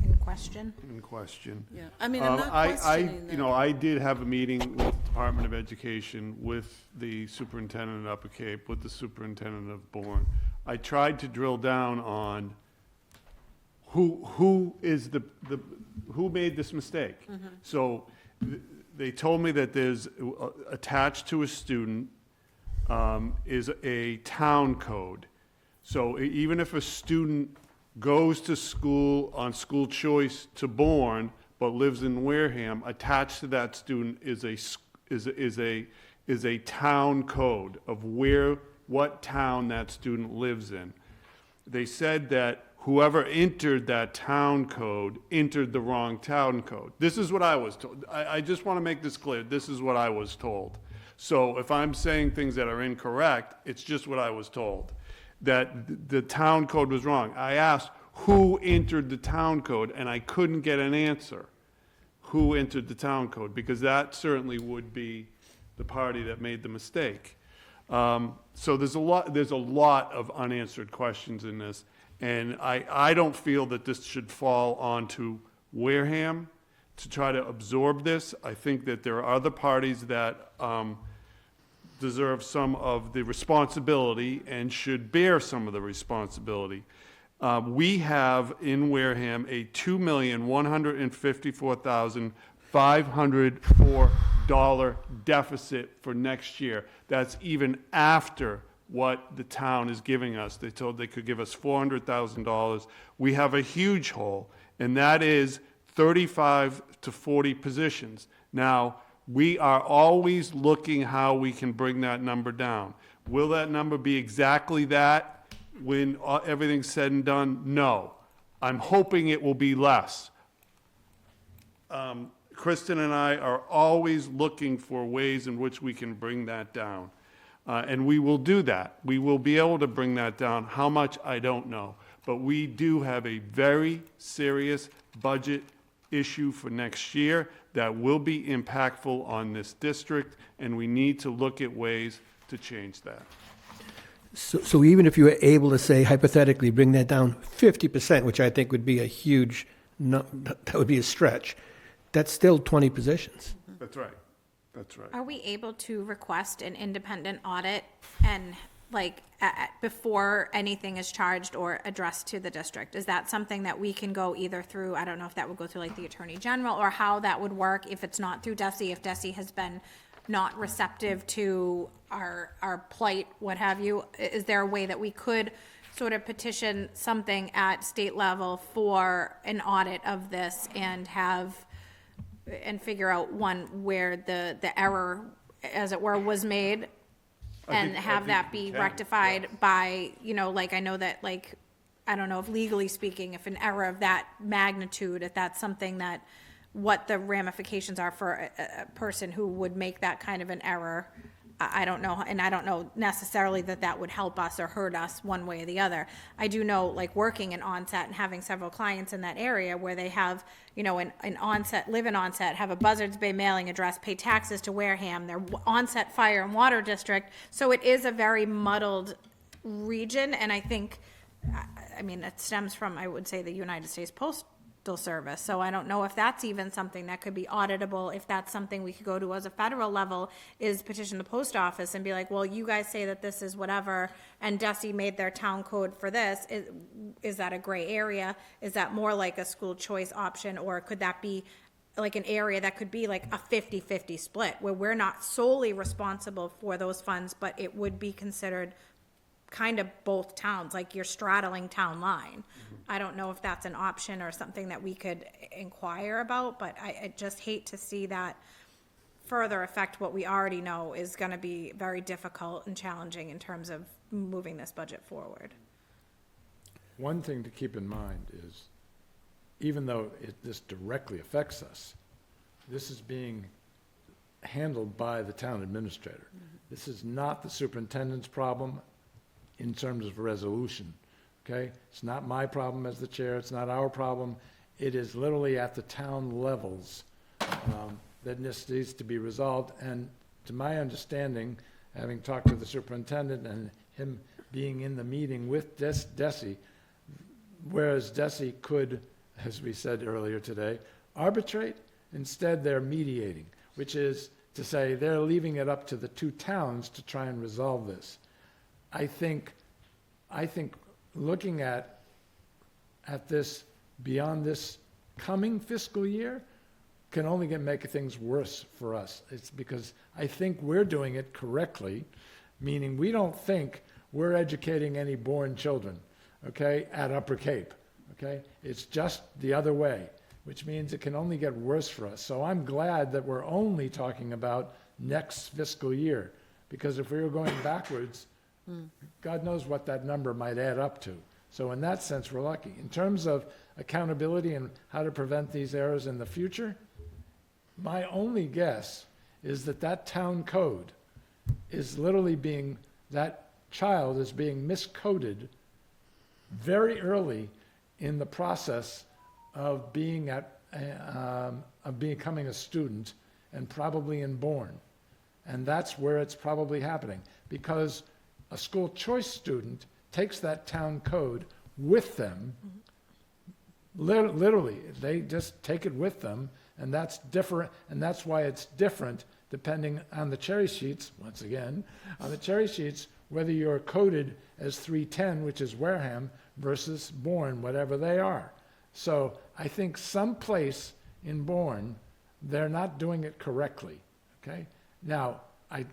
In question? in question. Yeah, I mean, I'm not questioning that. I did have a meeting with the Department of Education, with the superintendent of Upper Cape, with the superintendent of Bourne. I tried to drill down on who made this mistake. Mm-hmm. So they told me that there's attached to a student is a town code. So even if a student goes to school on school choice to Bourne, but lives in Wareham, attached to that student is a town code of what town that student lives in. They said that whoever entered that town code entered the wrong town code. This is what I was told. I just want to make this clear. This is what I was told. So if I'm saying things that are incorrect, it's just what I was told, that the town code was wrong. I asked who entered the town code, and I couldn't get an answer. Who entered the town code? Because that certainly would be the party that made the mistake. So there's a lot of unanswered questions in this, and I don't feel that this should fall onto Wareham to try to absorb this. I think that there are other parties that deserve some of the responsibility and should bear some of the responsibility. We have in Wareham a $2,154,504 deficit for next year. That's even after what the town is giving us. They told they could give us $400,000. We have a huge hole, and that is 35 to 40 positions. Now, we are always looking how we can bring that number down. Will that number be exactly that when everything's said and done? No. I'm hoping it will be less. Kristen and I are always looking for ways in which we can bring that down. And we will do that. We will be able to bring that down. How much, I don't know. But we do have a very serious budget issue for next year that will be impactful on this district, and we need to look at ways to change that. So even if you were able to say hypothetically, bring that down 50%, which I think would be a huge, that would be a stretch, that's still 20 positions. That's right. That's right. Are we able to request an independent audit and like before anything is charged or addressed to the district? Is that something that we can go either through, I don't know if that would go through like the Attorney General or how that would work if it's not through DESI, if DESI has been not receptive to our plight, what have you? Is there a way that we could sort of petition something at state level for an audit of this and figure out where the error, as it were, was made? And have that be rectified by, like, I know that, like, I don't know if legally speaking, if an error of that magnitude, if that's something that, what the ramifications are for a person who would make that kind of an error. I don't know, and I don't know necessarily that would help us or hurt us one way or the other. I do know, like, working in Onset and having several clients in that area where they have, an Onset, live in Onset, have a Buzzards Bay mailing address, pay taxes to Wareham, their Onset Fire and Water District. So it is a very muddled region, and I think, it stems from, I would say, the United States Postal Service. So I don't know if that's even something that could be auditable, if that's something we could go to as a federal level, is petition the post office and be like, well, you guys say that this is whatever, and DESI made their town code for this. Is that a gray area? Is that more like a school choice option, or could that be like an area that could be like a 50-50 split, where we're not solely responsible for those funds, but it would be considered kind of both towns, like you're straddling town line. I don't know if that's an option or something that we could inquire about, but I just hate to see that further affect what we already know is going to be very difficult and challenging in terms of moving this budget forward. One thing to keep in mind is, even though this directly affects us, this is being handled by the town administrator. This is not the superintendent's problem in terms of resolution, okay? It's not my problem as the chair, it's not our problem. It is literally at the town levels that this needs to be resolved. And to my understanding, having talked to the superintendent and him being in the meeting with DESI, whereas DESI could, as we said earlier today, arbitrate, instead they're mediating, which is to say they're leaving it up to the two towns to try and resolve this. I think looking at this beyond this coming fiscal year can only make things worse for us. It's because I think we're doing it correctly, meaning we don't think we're educating any born children, okay, at Upper Cape, okay? It's just the other way, which means it can only get worse for us. So I'm glad that we're only talking about next fiscal year, because if we were going backwards, God knows what that number might add up to. So in that sense, we're lucky. In terms of accountability and how to prevent these errors in the future, my only guess is that town code is literally that child is being miscoded very early in the process of becoming a student, and probably inborn. And that's where it's probably happening, because a school choice student takes that town code with them. Literally, they just take it with them, and that's different, and that's why it's different depending on the cherry sheets, once again, on the cherry sheets, whether you're coded as 310, which is Wareham, versus Bourne, whatever they are. So I think someplace in Bourne, they're not doing it correctly, okay? Now, I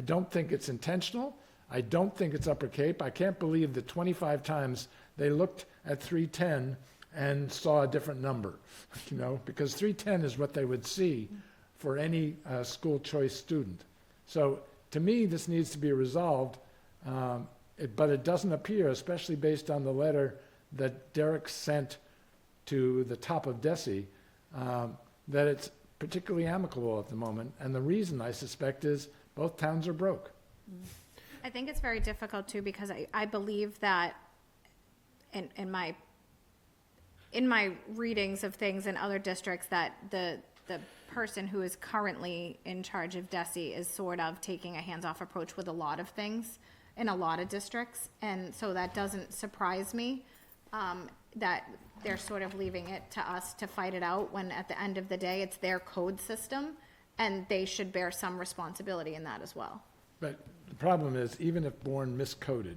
don't think it's intentional. I don't think it's Upper Cape. I can't believe that 25 times they looked at 310 and saw a different number, because 310 is what they would see for any school choice student. So to me, this needs to be resolved, but it doesn't appear, especially based on the letter that Derek sent to the top of DESI, that it's particularly amicable at the moment. And the reason, I suspect, is both towns are broke. I think it's very difficult too, because I believe that in my readings of things in other districts, that the person who is currently in charge of DESI is sort of taking a hands-off approach with a lot of things. in a lot of districts, and so that doesn't surprise me, that they're sort of leaving it to us to fight it out, when at the end of the day, it's their code system, and they should bear some responsibility in that as well. But the problem is, even if Bourne miscoded,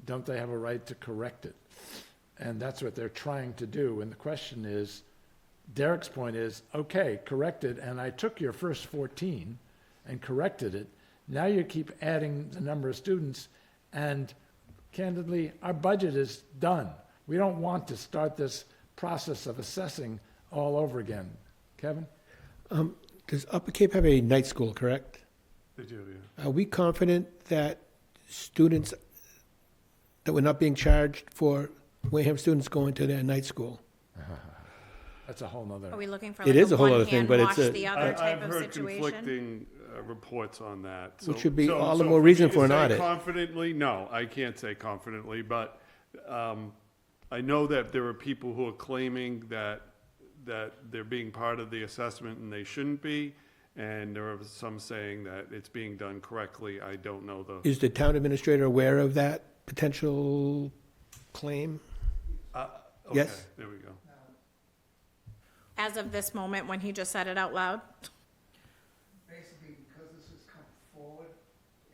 don't they have a right to correct it? And that's what they're trying to do. And the question is, Derek's point is, okay, corrected, and I took your first 14 and corrected it. Now you keep adding the number of students, and candidly, our budget is done. We don't want to start this process of assessing all over again. Kevin? Does Upper Cape have a night school, correct? They do, yeah. Are we confident that students, that we're not being charged for Wareham students going to their night school? That's a whole nother. Are we looking for It like is a a whole other one thing, hand but wash it's a- the other type I've of heard situation? conflicting reports on that. Which So- would be so- all the so more for reason me to for an say audit. Confidently, no, I can't say confidently, but I know that there are people who are claiming that they're being part of the assessment and they shouldn't be, and there are some saying that it's being done correctly. I don't know the. Is the town administrator aware of that potential claim? Okay, Yes. there we go. As of this moment, when he just said it out loud? Basically, because this has come forward,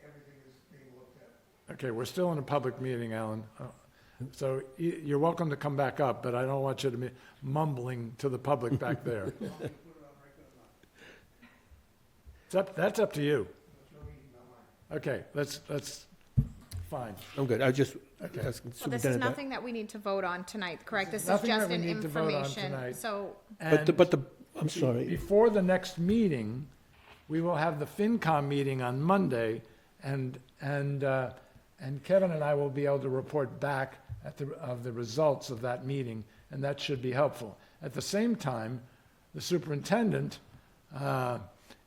everything is being looked at. Okay, we're still in a public meeting, Alan. So you're welcome to come back up, but I don't want you to be mumbling to the public back there. That's up to you. Okay, let's, fine. I'm good. I was just asking Okay. Well, this is Superintendent that. nothing that we need to vote on tonight, correct? This is Nothing just that we an need to vote on information, tonight. so, I'm sorry. Before the next meeting, we will have the FinCom meeting on Monday, and Kevin and I will be able to report back of the results of that meeting, and that should be helpful. At the same time, the superintendent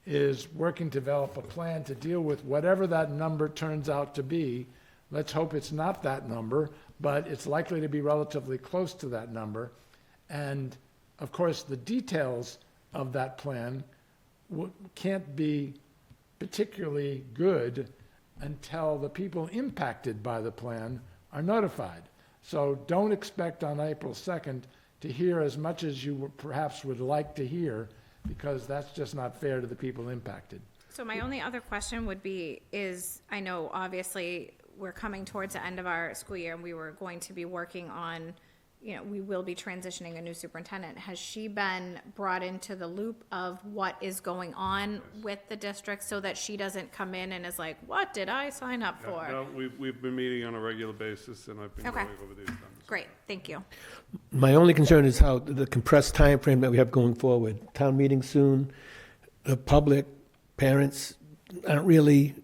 is working to develop a plan to deal with whatever that number turns out to be. Let's hope it's not that number, but it's likely to be relatively close to that number. And of course, the details of that plan can't be particularly good until the people impacted by the plan are notified. So don't expect on April 2nd to hear as much as you perhaps would like to hear, because that's just not fair to the people impacted. so my only other question would be, I know obviously we're coming towards the end of our school year, and we were going to be working on, we will be transitioning a new superintendent. Has she been brought into the loop of what is going on with the district, so that she doesn't come in and is like, what did I sign up for? No, we've been meeting on a regular basis, and I've been Okay. going over these numbers. Great, thank you. My only concern is how the compressed time frame that we have going forward. Town meeting soon, the public, parents aren't really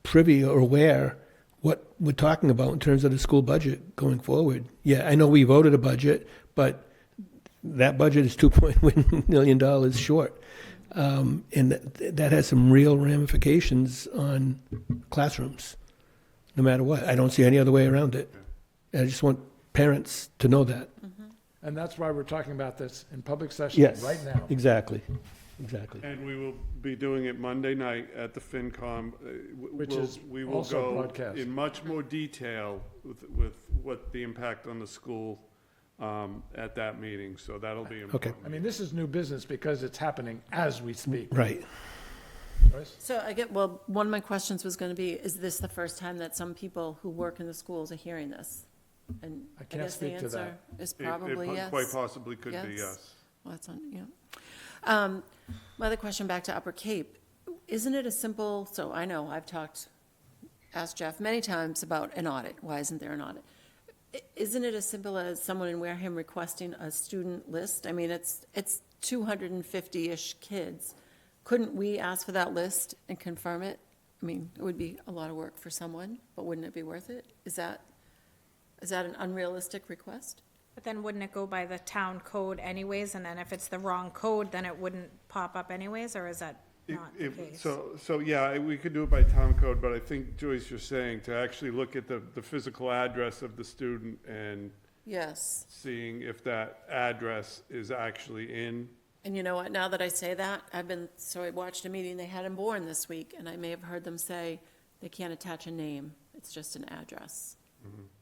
privy or aware what we're talking about in terms of the school budget going forward. Yeah, I know we voted a budget, but that budget is $2.1 million short. And that has some real ramifications on classrooms, no matter what. I don't see any other way around it. I just want parents to know that. And that's why we're talking about this in public session Yes, right now. exactly. And we will be doing it Monday night at the FinCom. We will also go broadcast. in much more detail with what the impact on the school at that meeting, so that'll be important. I mean, this is new business because it's happening as we speak. Right. Joyce? So one of my questions was going to be, is this the first time that some people who work in the schools are hearing this? And I can't guess the speak to that. answer is It probably yes. quite possibly could be, yes. Well, that's my other question back to Upper Cape, isn't it a simple, so I know asked Jeff many times about an audit, why isn't there an audit? Isn't it as simple as someone in Wareham requesting a student list? I mean, it's 250-ish kids. Couldn't we ask for that list and confirm it? I mean, it would be a lot of work for someone, but wouldn't it be worth it? Is that an unrealistic request? But then wouldn't it go by the town code anyways, and then if it's the wrong code, then it wouldn't pop up anyways, or is that not the case? So, yeah, we could do it by town code, but I think, Joyce, you're saying to actually look at the physical address of the student and Yes. seeing if that address is actually in. And you know what, now that I say that, I watched a meeting they had in Bourne this week, and I may have heard them say, They can't attach a name, it's just an address.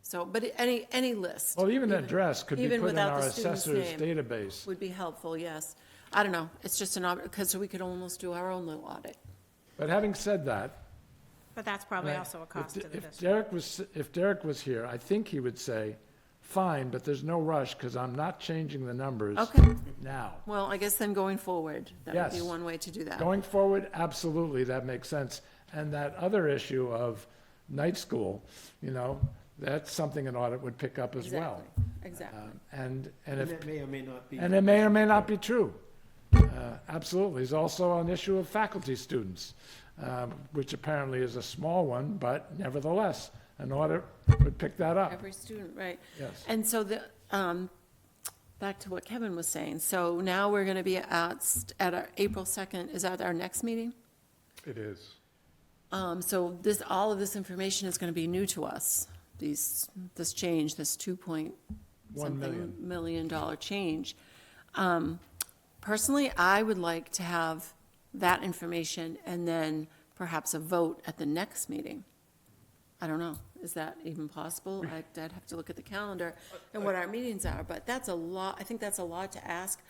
So, but any list. Well, even an address could be even put in without our the student's assessor's name. database. Would be helpful, yes. I don't know, it's just because we could almost do our own little audit. But having said that, But that's probably Right. also a cost to the if district. if Derek was here, I think he would say, fine, but there's no rush, because I'm not changing the numbers Okay, now. well, I guess then going forward, that would be Yes. one way to do that. Going forward, absolutely, that makes sense. And that other issue of night school, that's something an audit would pick up as well. Exactly. And And if, that may or may not be. and it may or may not be true. Absolutely. There's also an issue of faculty students, which apparently is a small one, but nevertheless, an audit would pick that up. Every student, right. Yes. And so back to what Kevin was saying, so now we're gonna be at our April 2nd, is that our next meeting? It is. So all of this information is gonna be new to us, this change, this 2 something million dollar change. Personally, I would like to have that information and then perhaps a vote at the next meeting. I don't know, is that even possible? I'd have to look at the calendar and what our meetings are, but that's a lot, I think that's a lot to ask.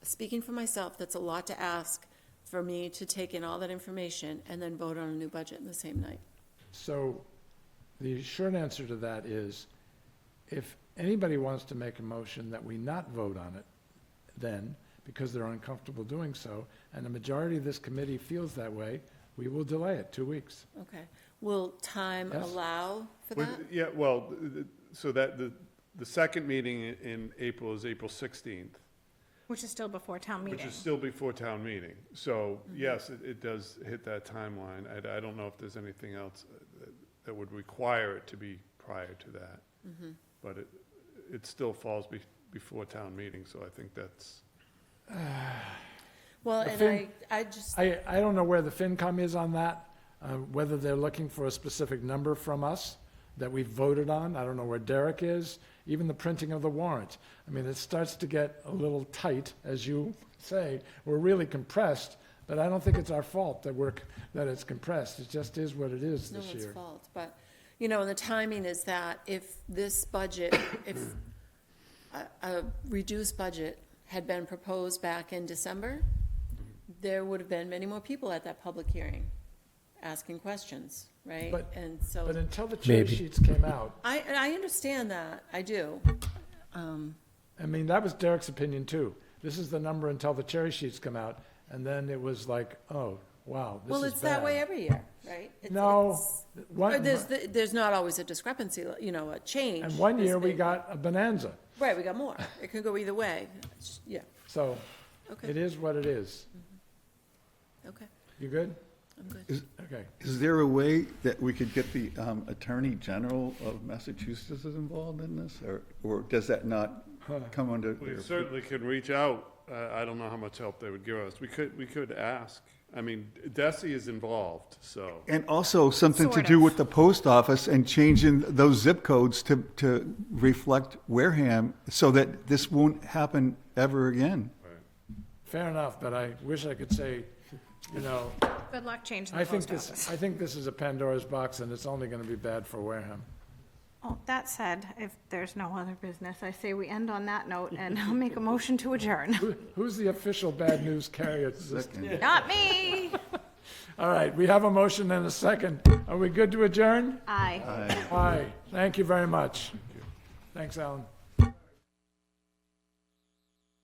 Speaking for myself, that's a lot to ask for me to take in all that information and then vote on a new budget in the same night. So the short answer to that is, if anybody wants to make a motion that we not vote on it, then, because they're uncomfortable doing so, and the majority of this committee feels that way, we will delay it 2 weeks. Okay. Will time Yes. allow for that? Yeah, well, so that, the second meeting in April is April 16th, Which is still before town which meeting. is still before town meeting. So, yes, it does hit that timeline. I don't know if there's anything else that would require it to be prior to that. But it still falls before town meeting, so I think that's, Well, The and fin- I just, I don't know where the FinCom is on that, whether they're looking for a specific number from us that we've voted on. I don't know where Derek is, even the printing of the warrant. I mean, it starts to get a little tight, as you say. We're really compressed, but I don't think it's our fault that it's compressed. It just is what it is no this one's year. fault, but, and the timing is that if this budget, if a reduced budget had been proposed back in December, there would have been many more people at that public hearing asking questions, right? But- And so, But until the cherry Maybe. sheets came out, I understand that, I do. I mean, that was Derek's opinion too. This is the number until the cherry sheets come out, and then it was like, oh, wow, this Well, is it's that way bad. every year, right? No, Or one, there's not always a discrepancy, a change. and one year we It's- got a bonanza. Right, we got more. It could go either way. Yeah, So okay, it is what it is. okay, You good? I'm good. Okay. Is there a way that we could get the Attorney General of Massachusetts involved in this, or does that not come under? we certainly can reach out. I don't know how much help they would give us. We could ask. I mean, Desi is involved, so. And also something to Sort do of. with the post office and changing those zip codes to reflect Wareham, so that this won't happen ever again. Fair enough, but I wish I could say, Good luck changing I the think post office. this is a Pandora's box, and it's only gonna be bad for Wareham. Oh, that said, if there's no other business, I say we end on that note, and I'll make a motion to adjourn. Who's the official bad news carrier to this? Not me! All right, we have a motion and a second. Are we good to adjourn? Aye. Aye. Thank you very much. Thanks, Alan.